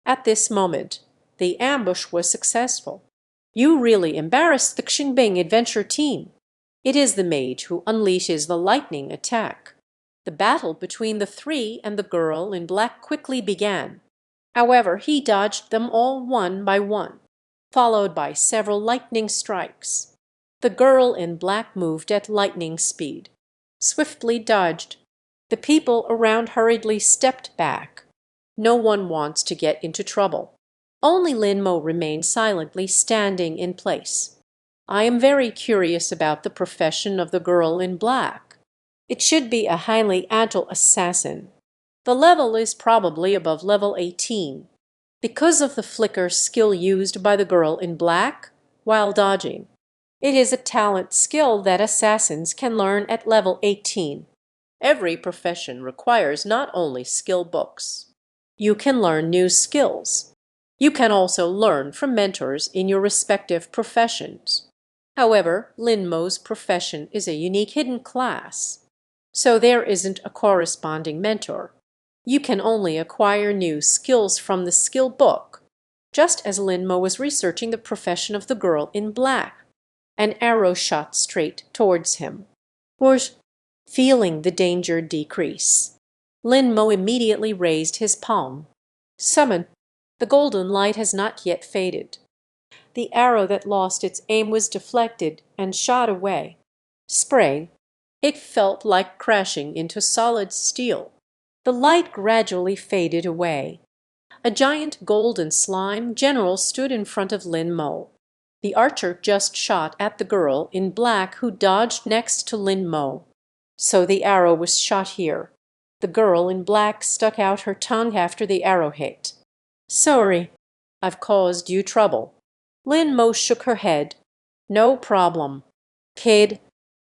At this moment, the ambush was successful. You really embarrassed the Xinbing adventure team. It is the mage who unleashes the lightning attack. The battle between the three and the girl in black quickly began. However, he dodged them all one by one, followed by several lightning strikes. The girl in black moved at lightning speed, swiftly dodged. The people around hurriedly stepped back. No one wants to get into trouble. Only Lin Mo remained silently standing in place. I am very curious about the profession of the girl in black. It should be a highly agile assassin. The level is probably above level 18. Because of the flicker skill used by the girl in black while dodging. It is a talent skill that assassins can learn at level 18. Every profession requires not only skill books. You can learn new skills. You can also learn from mentors in your respective professions. However, Lin Mo's profession is a unique hidden class, so there isn't a corresponding mentor. You can only acquire new skills from the skill book, just as Lin Mo was researching the profession of the girl in black. An arrow shot straight towards him. Whoosh! Feeling the danger decrease, Lin Mo immediately raised his palm. Summon. The golden light has not yet faded. The arrow that lost its aim was deflected and shot away. Spray. It felt like crashing into solid steel. The light gradually faded away. A giant golden slime general stood in front of Lin Mo. The archer just shot at the girl in black who dodged next to Lin Mo. So the arrow was shot here. The girl in black stuck out her tongue after the arrow hit. Sorry, I've caused you trouble. Lin Mo shook her head. No problem. Kid,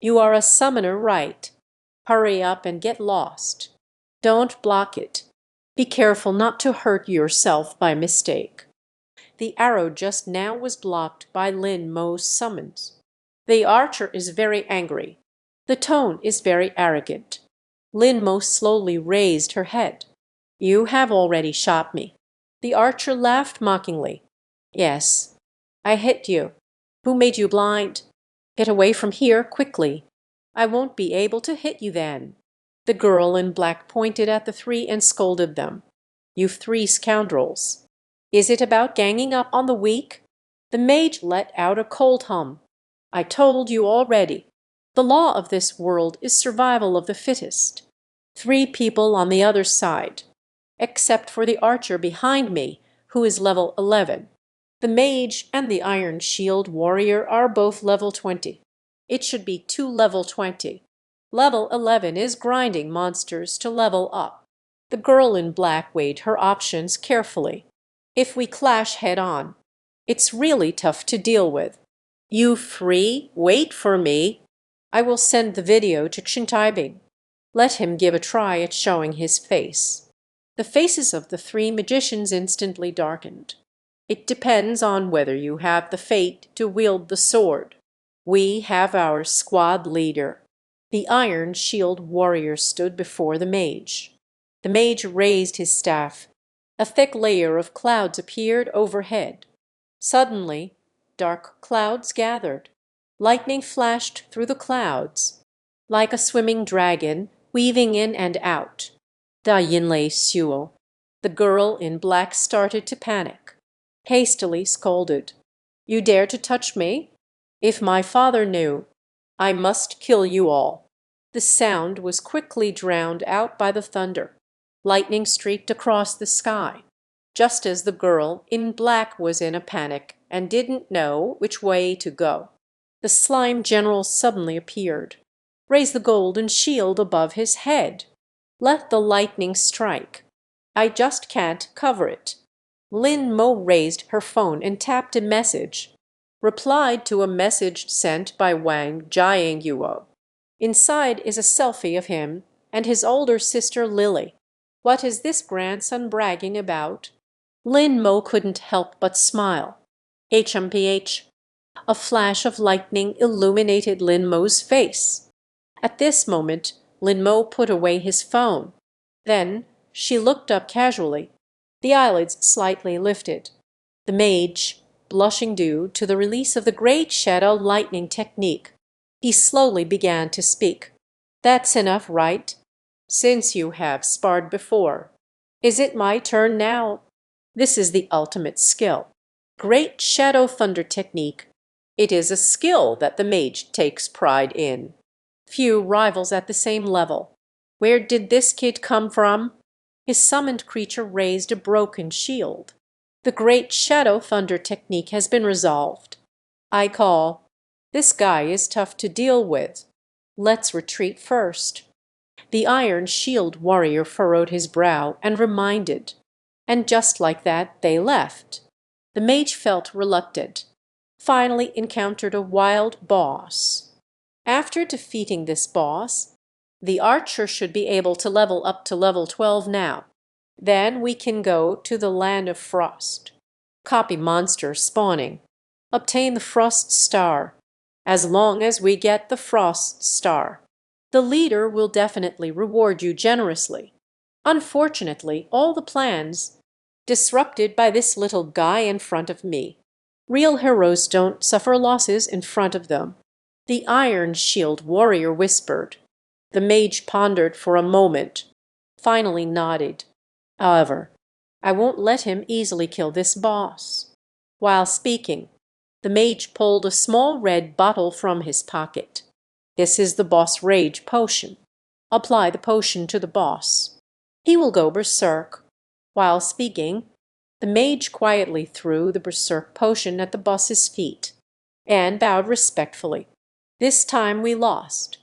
you are a summoner, right? Hurry up and get lost. Don't block it. Be careful not to hurt yourself by mistake. The arrow just now was blocked by Lin Mo's summons. The archer is very angry. The tone is very arrogant. Lin Mo slowly raised her head. You have already shot me. The archer laughed mockingly. Yes, I hit you. Who made you blind? Get away from here quickly. I won't be able to hit you then. The girl in black pointed at the three and scolded them. You three scoundrels. Is it about ganging up on the weak? The mage let out a cold hum. I told you already. The law of this world is survival of the fittest. 3 people on the other side, except for the archer behind me, who is level 11. The mage and the Iron Shield warrior are both level 20. It should be 2 level 20. Level 11 is grinding monsters to level up. The girl in black weighed her options carefully. If we clash head-on, it's really tough to deal with. You 3, wait for me. I will send the video to Chintaibing. Let him give a try at showing his face. The faces of the 3 magicians instantly darkened. It depends on whether you have the fate to wield the sword. We have our squad leader. The Iron Shield warrior stood before the mage. The mage raised his staff. A thick layer of clouds appeared overhead. Suddenly, dark clouds gathered. Lightning flashed through the clouds. Like a swimming dragon, weaving in and out. Da Yinlei Suo. The girl in black started to panic. Hastily scolded. You dare to touch me? If my father knew, I must kill you all. The sound was quickly drowned out by the thunder. Lightning streaked across the sky, just as the girl in black was in a panic and didn't know which way to go. The slime general suddenly appeared. Raise the golden shield above his head. Let the lightning strike. I just can't cover it. Lin Mo raised her phone and tapped a message. Replied to a message sent by Wang Jiangyuo. Inside is a selfie of him and his older sister Lily. What is this grandson bragging about? Lin Mo couldn't help but smile. HMPH. A flash of lightning illuminated Lin Mo's face. At this moment, Lin Mo put away his phone. Then she looked up casually. The eyelids slightly lifted. The mage, blushing due to the release of the great shadow lightning technique. He slowly began to speak. That's enough, right? Since you have sparred before. Is it my turn now? This is the ultimate skill. Great shadow thunder technique. It is a skill that the mage takes pride in. Few rivals at the same level. Where did this kid come from? His summoned creature raised a broken shield. The great shadow thunder technique has been resolved. I call. This guy is tough to deal with. Let's retreat first. The Iron Shield warrior furrowed his brow and reminded. And just like that, they left. The mage felt reluctant. Finally encountered a wild boss. After defeating this boss, the archer should be able to level up to level 12 now. Then we can go to the Land of Frost. Copy monster spawning. Obtain the Frost Star. As long as we get the Frost Star, the leader will definitely reward you generously. Unfortunately, all the plans disrupted by this little guy in front of me. Real heroes don't suffer losses in front of them. The Iron Shield warrior whispered. The mage pondered for a moment, finally nodded. However, I won't let him easily kill this boss. While speaking, the mage pulled a small red bottle from his pocket. This is the boss rage potion. Apply the potion to the boss. He will go berserk. While speaking, the mage quietly threw the berserk potion at the boss's feet and bowed respectfully. This time we lost.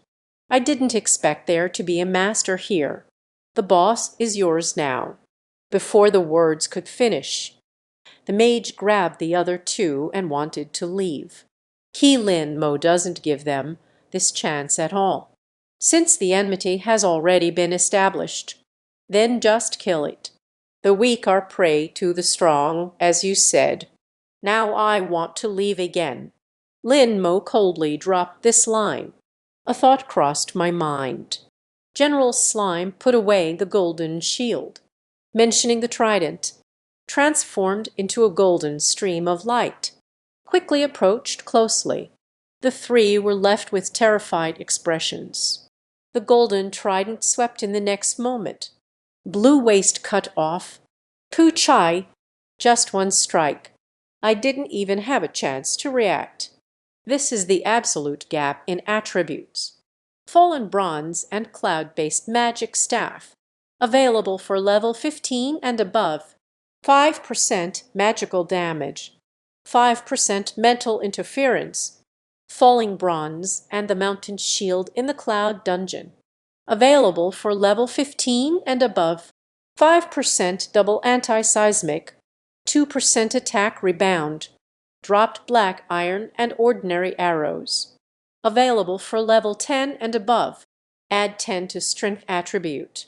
I didn't expect there to be a master here. The boss is yours now. Before the words could finish, the mage grabbed the other two and wanted to leave. Lin Mo doesn't give them this chance at all, since the enmity has already been established. Then just kill it. The weak are prey to the strong, as you said. Now I want to leave again. Lin Mo coldly dropped this line. A thought crossed my mind. General Slime put away the golden shield, mentioning the trident, transformed into a golden stream of light, quickly approached closely. The three were left with terrified expressions. The golden trident swept in the next moment. Blue waist cut off. Pu Chai, just one strike. I didn't even have a chance to react. This is the absolute gap in attributes. Fallen Bronze and Cloud-based Magic Staff, available for level 15 and above. 5% magical damage, 5% mental interference. Falling Bronze and the Mountain Shield in the Cloud Dungeon, available for level 15 and above. 5% double anti-seismic, 2% attack rebound, dropped black iron and ordinary arrows. Available for level 10 and above. Add 10 to strength attribute.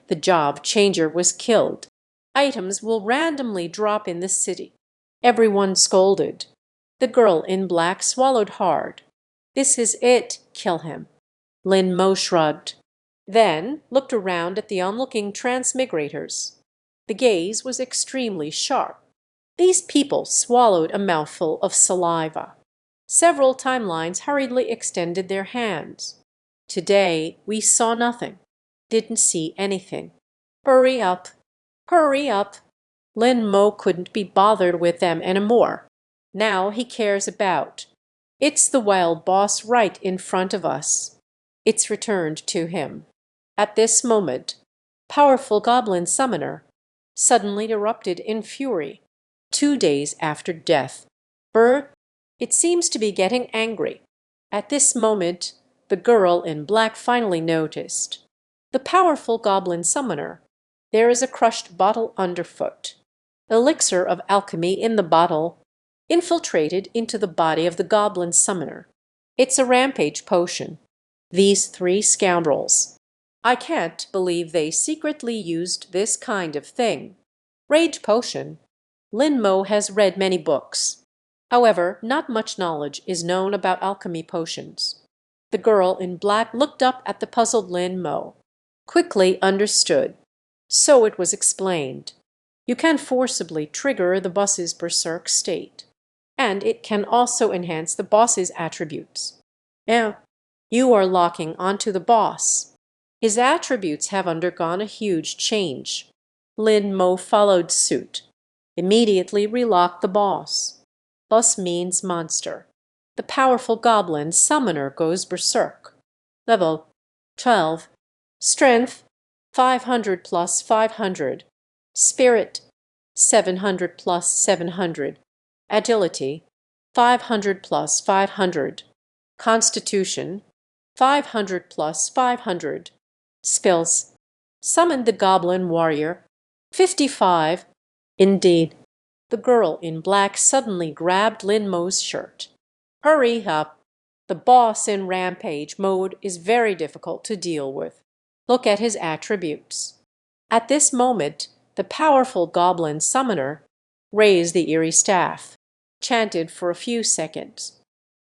The job changer was killed. Items will randomly drop in the city. Everyone scolded. The girl in black swallowed hard. This is it, kill him. Lin Mo shrugged, then looked around at the onlooking transmigrators. The gaze was extremely sharp. These people swallowed a mouthful of saliva. Several timelines hurriedly extended their hands. Today we saw nothing, didn't see anything. Hurry up, hurry up. Lin Mo couldn't be bothered with them anymore. Now he cares about. It's the wild boss right in front of us. It's returned to him. At this moment, powerful goblin summoner suddenly erupted in fury. 2 days after death. It seems to be getting angry. At this moment, the girl in black finally noticed. The powerful goblin summoner. There is a crushed bottle underfoot. Elixir of alchemy in the bottle, infiltrated into the body of the goblin summoner. It's a rampage potion. These three scoundrels. I can't believe they secretly used this kind of thing. Rage potion. Lin Mo has read many books. However, not much knowledge is known about alchemy potions. The girl in black looked up at the puzzled Lin Mo. Quickly understood. So it was explained. You can forcibly trigger the boss's berserk state, and it can also enhance the boss's attributes. Now, you are locking onto the boss. His attributes have undergone a huge change. Lin Mo followed suit. Immediately relocked the boss. Boss means monster. The powerful goblin summoner goes berserk. Level 12. Strength 500 plus 500. Spirit 700 plus 700. Agility 500 plus 500. Constitution 500 plus 500. Skills. Summon the goblin warrior 55. Indeed. The girl in black suddenly grabbed Lin Mo's shirt. Hurry up. The boss in rampage mode is very difficult to deal with. Look at his attributes. At this moment, the powerful goblin summoner raised the eerie staff, chanted for a few seconds.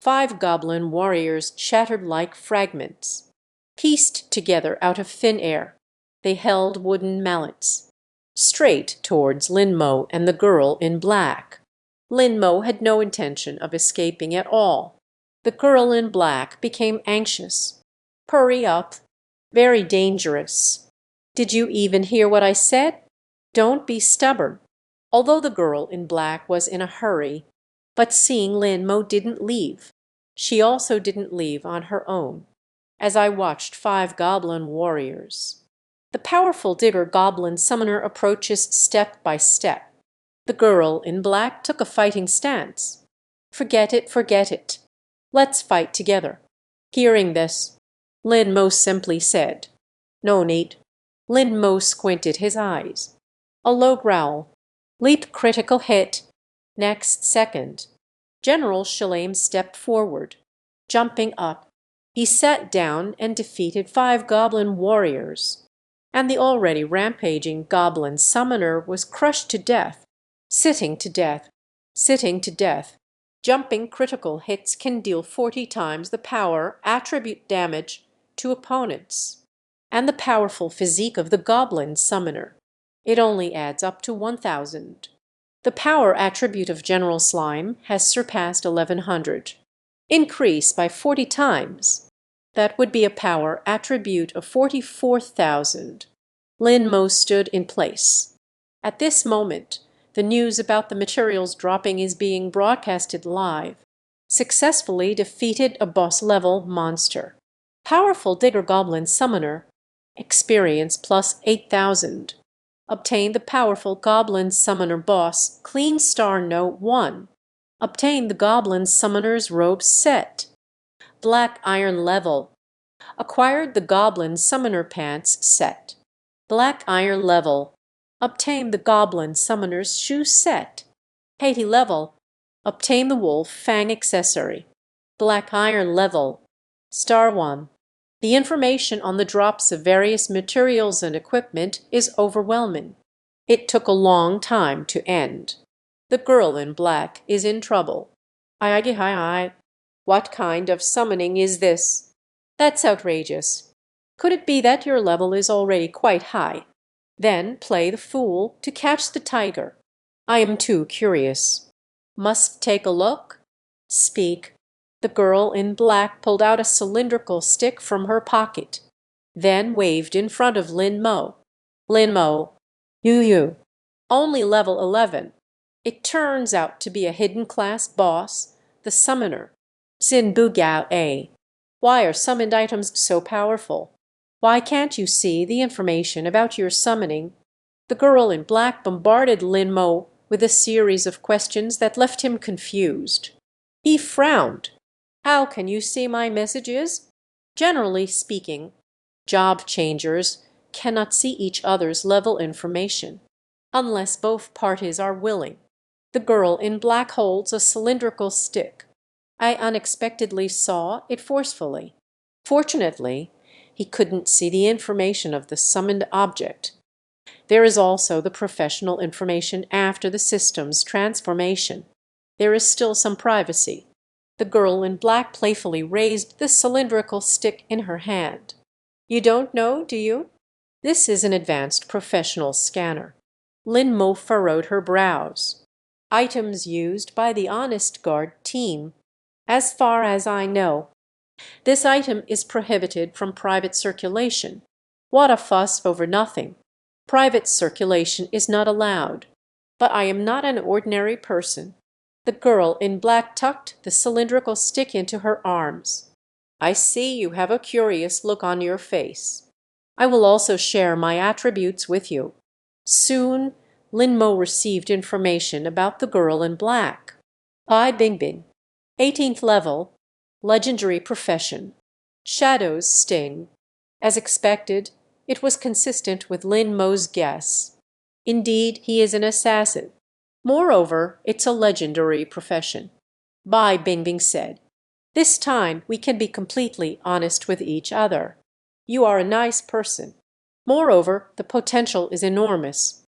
5 goblin warriors shattered like fragments. Pieced together out of thin air, they held wooden mallets, straight towards Lin Mo and the girl in black. Lin Mo had no intention of escaping at all. The girl in black became anxious. Hurry up. Very dangerous. Did you even hear what I said? Don't be stubborn. Although the girl in black was in a hurry, but seeing Lin Mo didn't leave. She also didn't leave on her own, as I watched 5 goblin warriors. The powerful digger goblin summoner approaches step by step. The girl in black took a fighting stance. Forget it, forget it. Let's fight together. Hearing this, Lin Mo simply said, "No need." Lin Mo squinted his eyes. A low growl. Leap critical hit. Next second, General Shalame stepped forward. Jumping up, he sat down and defeated 5 goblin warriors. And the already rampaging goblin summoner was crushed to death, sitting to death, sitting to death. Jumping critical hits can deal 40 times the power attribute damage to opponents. And the powerful physique of the goblin summoner. It only adds up to 1,000. The power attribute of General Slime has surpassed 1,100. Increase by 40 times. That would be a power attribute of 44,000. Lin Mo stood in place. At this moment, the news about the materials dropping is being broadcasted live. Successfully defeated a boss-level monster. Powerful Digger Goblin Summoner. Experience plus 8,000. Obtain the powerful Goblin Summoner boss Clean Star Note 1. Obtain the Goblin Summoner's robe set. Black Iron level. Acquired the Goblin Summoner pants set. Black Iron level. Obtain the Goblin Summoner's shoe set. Haiti level. Obtain the Wolf Fang accessory. Black Iron level. Star 1. The information on the drops of various materials and equipment is overwhelming. It took a long time to end. The girl in black is in trouble. I. What kind of summoning is this? That's outrageous. Could it be that your level is already quite high? Then play the fool to catch the tiger. I am too curious. Must take a look? Speak. The girl in black pulled out a cylindrical stick from her pocket, then waved in front of Lin Mo. Lin Mo. You. Only level 11. It turns out to be a hidden class boss, the summoner. Xin Bu Gao A. Why are summoned items so powerful? Why can't you see the information about your summoning? The girl in black bombarded Lin Mo with a series of questions that left him confused. He frowned. How can you see my messages? Generally speaking, job changers cannot see each other's level information, unless both parties are willing. The girl in black holds a cylindrical stick. I unexpectedly saw it forcefully. Fortunately, he couldn't see the information of the summoned object. There is also the professional information after the system's transformation. There is still some privacy. The girl in black playfully raised the cylindrical stick in her hand. You don't know, do you? This is an advanced professional scanner. Lin Mo furrowed her brows. Items used by the Honest Guard team. As far as I know, this item is prohibited from private circulation. What a fuss over nothing. Private circulation is not allowed. But I am not an ordinary person. The girl in black tucked the cylindrical stick into her arms. I see you have a curious look on your face. I will also share my attributes with you. Soon, Lin Mo received information about the girl in black. Pai Bingbing, 18th level, legendary profession. Shadows sting. As expected, it was consistent with Lin Mo's guess. Indeed, he is an assassin. Moreover, it's a legendary profession. Bai Bingbing said, this time we can be completely honest with each other. You are a nice person. Moreover, the potential is enormous.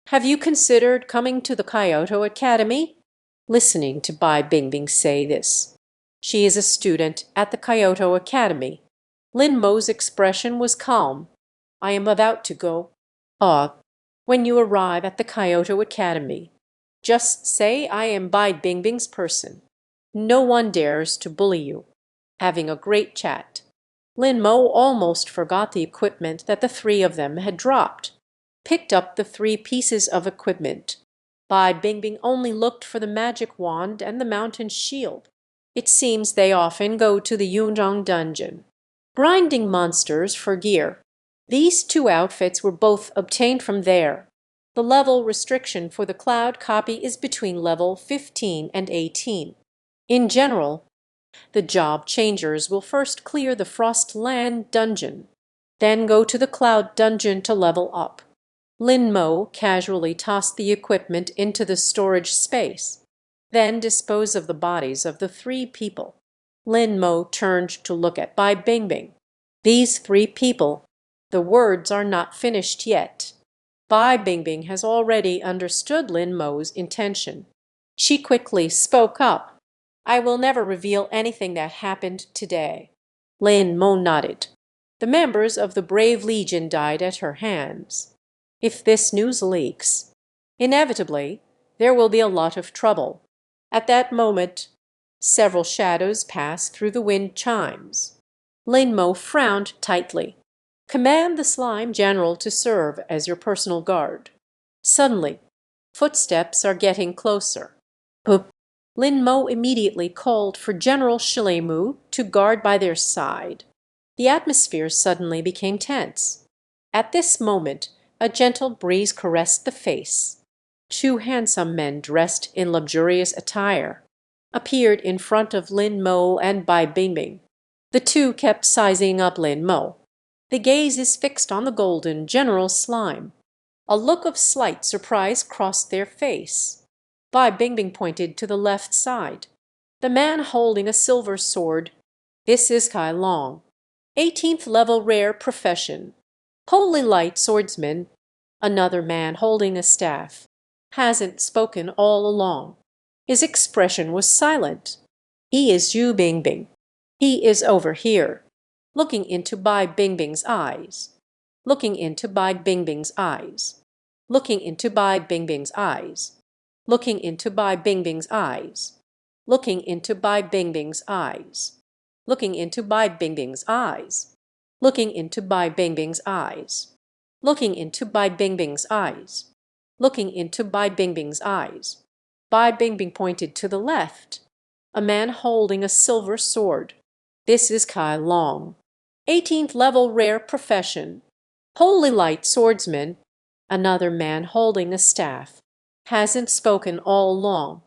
Have you considered coming to the Kyoto Academy? Listening to Bai Bingbing say this. She is a student at the Kyoto Academy. Lin Mo's expression was calm. I am about to go. When you arrive at the Kyoto Academy, just say I am Bai Bingbing's person. No one dares to bully you. Having a great chat. Lin Mo almost forgot the equipment that the three of them had dropped. Picked up the 3 pieces of equipment. Bai Bingbing only looked for the magic wand and the mountain shield. It seems they often go to the Yunzhang dungeon, grinding monsters for gear. These two outfits were both obtained from there. The level restriction for the cloud copy is between level 15 and 18. In general, the job changers will first clear the Frostland dungeon, then go to the Cloud dungeon to level up. Lin Mo casually tossed the equipment into the storage space, then dispose of the bodies of the three people. Lin Mo turned to look at Bai Bingbing. These three people, the words are not finished yet. Bai Bingbing has already understood Lin Mo's intention. She quickly spoke up. I will never reveal anything that happened today. Lin Mo nodded. The members of the Brave Legion died at her hands. If this news leaks, inevitably there will be a lot of trouble. At that moment, several shadows passed through the wind chimes. Lin Mo frowned tightly. Command the slime general to serve as your personal guard. Suddenly, footsteps are getting closer. Poop. Lin Mo immediately called for General Shilemu to guard by their side. The atmosphere suddenly became tense. At this moment, a gentle breeze caressed the face. Two handsome men dressed in luxurious attire appeared in front of Lin Mo and Bai Bingbing. The two kept sizing up Lin Mo. The gaze is fixed on the golden General Slime. A look of slight surprise crossed their face. Bai Bingbing pointed to the left side. The man holding a silver sword. This is Kai Long, 18th level rare profession. Holy light swordsman. Another man holding a staff. Hasn't spoken all along. His expression was silent. He is Zhu Bingbing. He is over here, looking into Bai Bingbing's eyes. Looking into Bai Bingbing's eyes. Looking into Bai Bingbing's eyes. Looking into Bai Bingbing's eyes. Looking into Bai Bingbing's eyes. Looking into Bai Bingbing's eyes. Looking into Bai Bingbing's eyes. Looking into Bai Bingbing's eyes. Looking into Bai Bingbing's eyes. Bai Bingbing pointed to the left. A man holding a silver sword. This is Kai Long, 18th level rare profession. Holy light swordsman. Another man holding a staff. Hasn't spoken all along.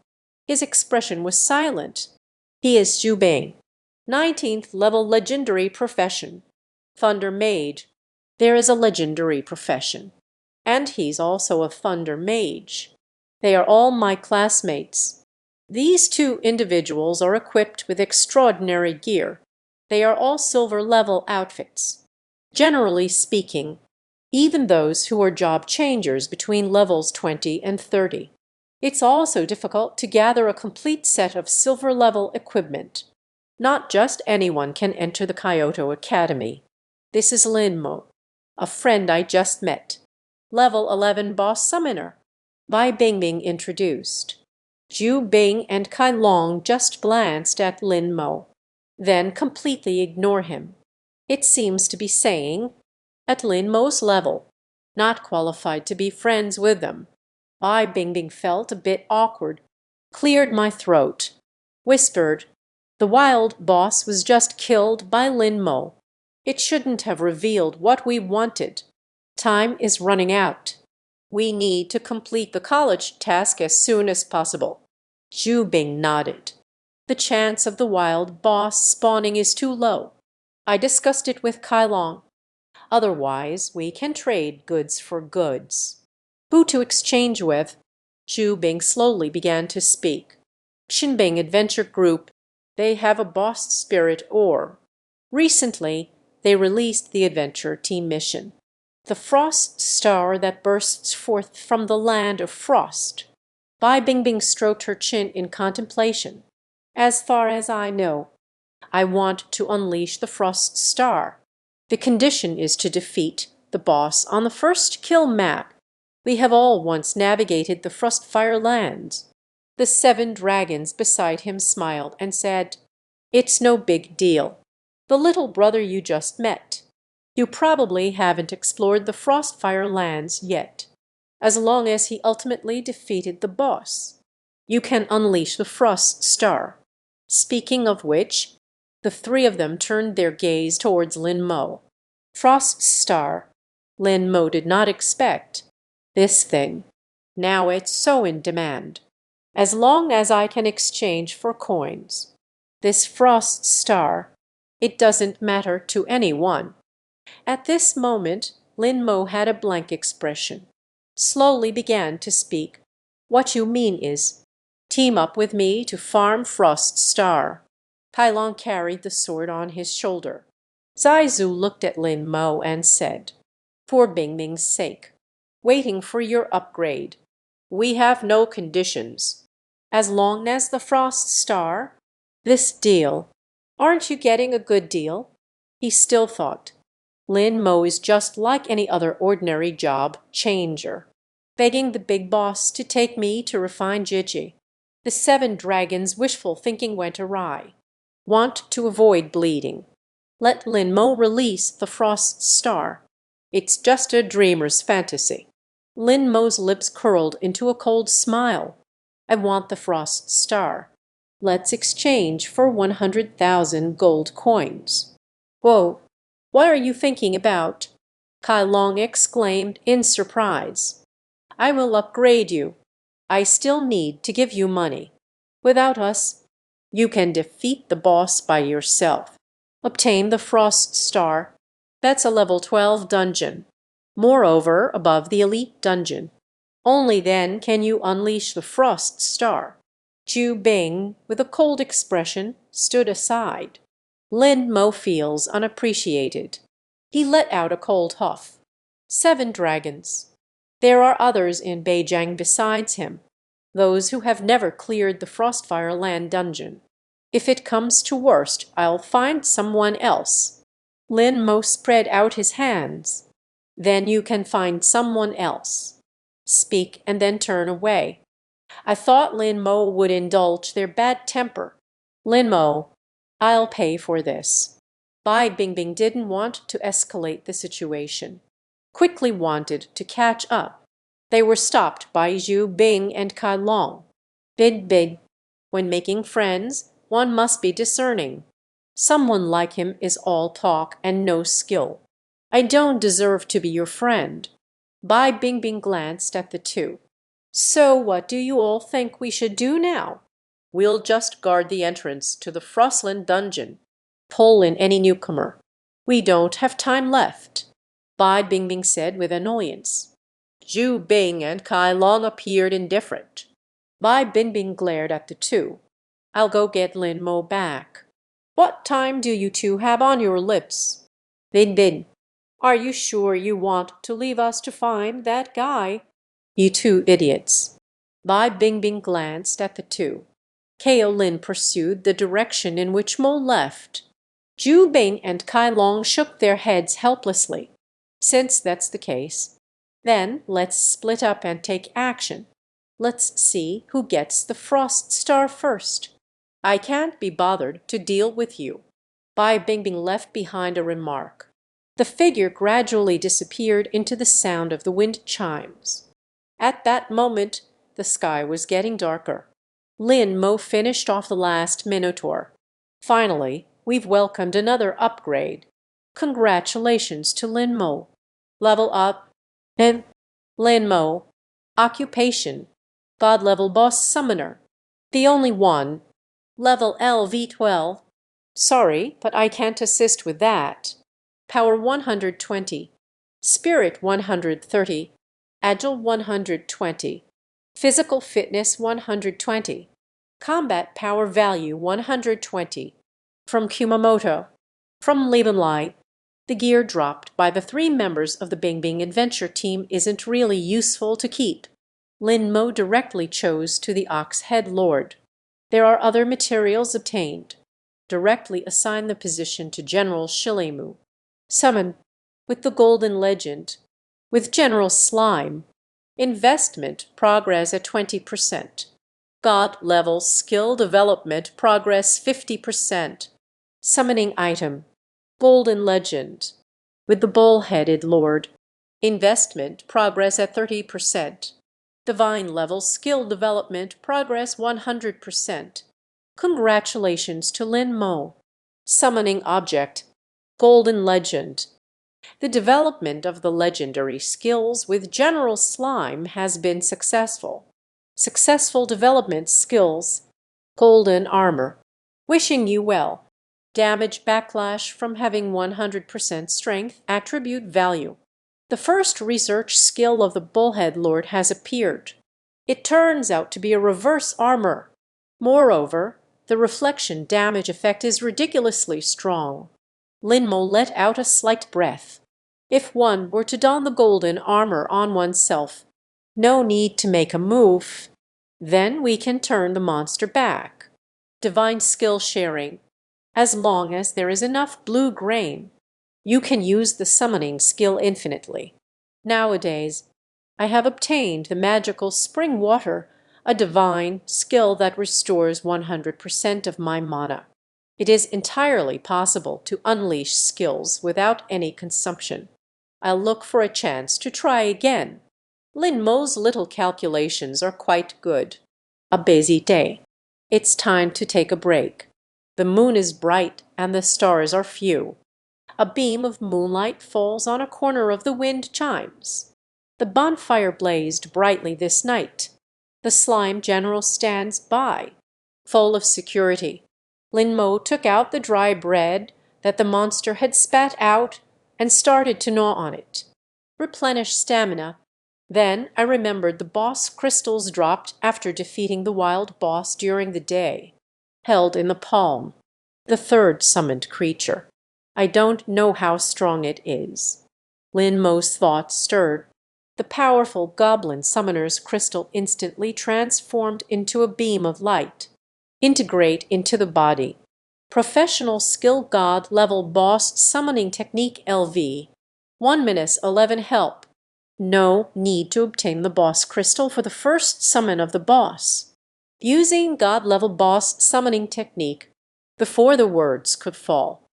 His expression was silent. He is Zhu Bing, 19th level legendary profession. Thunder Mage. There is a legendary profession. And he's also a Thunder Mage. They are all my classmates. These two individuals are equipped with extraordinary gear. They are all silver level outfits. Generally speaking, even those who are job changers between levels 20 and 30. It's also difficult to gather a complete set of silver level equipment. Not just anyone can enter the Kyoto Academy. This is Lin Mo, a friend I just met. Level 11 boss summoner. Bai Bingbing introduced. Zhu Bing and Kai Long just glanced at Lin Mo, then completely ignore him. It seems to be saying, at Lin Mo's level, not qualified to be friends with them. Bai Bingbing felt a bit awkward, cleared my throat, whispered, the wild boss was just killed by Lin Mo. It shouldn't have revealed what we wanted. Time is running out. We need to complete the college task as soon as possible. Zhu Bing nodded. The chance of the wild boss spawning is too low. I discussed it with Kai Long. Otherwise, we can trade goods for goods. Who to exchange with? Zhu Bing slowly began to speak. Xinbing Adventure Group. They have a boss spirit ore. Recently, they released the adventure team mission. The frost star that bursts forth from the land of frost. Bai Bingbing stroked her chin in contemplation. As far as I know, I want to unleash the frost star. The condition is to defeat the boss on the first kill map. We have all once navigated the Frostfire lands. The 7 dragons beside him smiled and said, it's no big deal. The little brother you just met. You probably haven't explored the Frostfire lands yet. As long as he ultimately defeated the boss, you can unleash the Frost Star. Speaking of which, the three of them turned their gaze towards Lin Mo. Frost's star. Lin Mo did not expect this thing. Now it's so in demand. As long as I can exchange for coins. This Frost star, it doesn't matter to any one. At this moment, Lin Mo had a blank expression. Slowly began to speak. What you mean is, team up with me to farm Frost Star. Tai Long carried the sword on his shoulder. Zai Zu looked at Lin Mo and said, for Bing Bing's sake, waiting for your upgrade. We have no conditions. As long as the Frost Star, this deal. Aren't you getting a good deal? He still thought. Lin Mo is just like any other ordinary job changer. Begging the big boss to take me to refine Jiji. The seven dragons' wishful thinking went awry. Want to avoid bleeding. Let Lin Mo release the Frost Star. It's just a dreamer's fantasy. Lin Mo's lips curled into a cold smile. I want the Frost Star. Let's exchange for 100,000 gold coins. Whoa, what are you thinking about? Kai Long exclaimed in surprise. I will upgrade you. I still need to give you money. Without us, you can defeat the boss by yourself. Obtain the Frost Star. That's a level 12 dungeon. Moreover, above the elite dungeon. Only then can you unleash the Frost Star. Ju Bing, with a cold expression, stood aside. Lin Mo feels unappreciated. He let out a cold huff. 7 dragons. There are others in Beijiang besides him, those who have never cleared the Frostfire Land dungeon. If it comes to worst, I'll find someone else. Lin Mo spread out his hands. Then you can find someone else. Speak and then turn away. I thought Lin Mo would indulge their bad temper. Lin Mo, I'll pay for this. Bai Bingbing didn't want to escalate the situation. Quickly wanted to catch up. They were stopped by Zhu Bing and Kai Long. Big. When making friends, one must be discerning. Someone like him is all talk and no skill. I don't deserve to be your friend. Bai Bingbing glanced at the two. So what do you all think we should do now? We'll just guard the entrance to the Frostland dungeon. Pull in any newcomer. We don't have time left. Bai Bingbing said with annoyance. Zhu Bing and Kai Long appeared indifferent. Bai Bingbing glared at the two. I'll go get Lin Mo back. What time do you two have on your lips? Bin. Are you sure you want to leave us to find that guy? You two idiots. Bai Bingbing glanced at the two. Kao Lin pursued the direction in which Mo left. Zhu Bing and Kai Long shook their heads helplessly. Since that's the case, then let's split up and take action. Let's see who gets the Frost Star first. I can't be bothered to deal with you. Bai Bingbing left behind a remark. The figure gradually disappeared into the sound of the wind chimes. At that moment, the sky was getting darker. Lin Mo finished off the last Minotaur. Finally, we've welcomed another upgrade. Congratulations to Lin Mo. Level up. And Lin Mo. Occupation. God level boss summoner. The only one. Level LV12. Sorry, but I can't assist with that. Power 120. Spirit 130. Agile 120. Physical fitness 120. Combat power value 120. From Kumamoto. From Liebenlight. The gear dropped by the 3 members of the Bingbing adventure team isn't really useful to keep. Lin Mo directly chose to the Ox Head Lord. There are other materials obtained. Directly assign the position to General Shilimu. Summon with the Golden Legend. With General Slime. Investment progress at 20%. God level skill development progress 50%. Summoning item. Golden Legend. With the Bull-Headed Lord. Investment progress at 30%. Divine level skill development progress 100%. Congratulations to Lin Mo. Summoning object, Golden Legend. The development of the legendary skills with General Slime has been successful. Successful development skills, Golden Armor. Wishing you well. Damage backlash from having 100% strength attribute value. The first research skill of the Bullhead Lord has appeared. It turns out to be a reverse armor. Moreover, the reflection damage effect is ridiculously strong. Lin Mo let out a slight breath. If one were to don the golden armor on oneself, no need to make a move. Then we can turn the monster back. Divine skill sharing. As long as there is enough blue grain, you can use the summoning skill infinitely. Nowadays, I have obtained the magical spring water, a divine skill that restores 100% of my mana. It is entirely possible to unleash skills without any consumption. I'll look for a chance to try again. Lin Mo's little calculations are quite good. A busy day. It's time to take a break. The moon is bright and the stars are few. A beam of moonlight falls on a corner of the wind chimes. The bonfire blazed brightly this night. The slime general stands by, full of security. Lin Mo took out the dry bread that the monster had spat out and started to gnaw on it. Replenish stamina. Then I remembered the boss crystals dropped after defeating the wild boss during the day. Held in the palm. The third summoned creature. I don't know how strong it is. Lin Mo's thoughts stirred. The powerful goblin summoner's crystal instantly transformed into a beam of light. Integrate into the body. Professional skill god level boss summoning technique LV. 1-11 help. No need to obtain the boss crystal for the first summon of the boss. Using god level boss summoning technique, before the words could fall,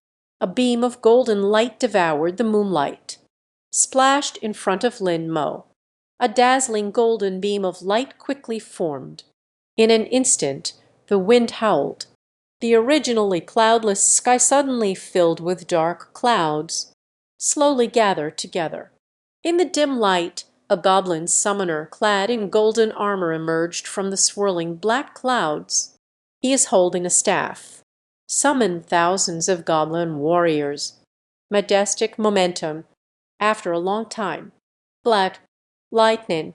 a beam of golden light devoured the moonlight. Splashed in front of Lin Mo. A dazzling golden beam of light quickly formed. In an instant, the wind howled. The originally cloudless sky suddenly filled with dark clouds, slowly gathered together. In the dim light, a goblin summoner clad in golden armor emerged from the swirling black clouds. He is holding a staff. Summon thousands of goblin warriors. Majestic momentum. After a long time. Black lightning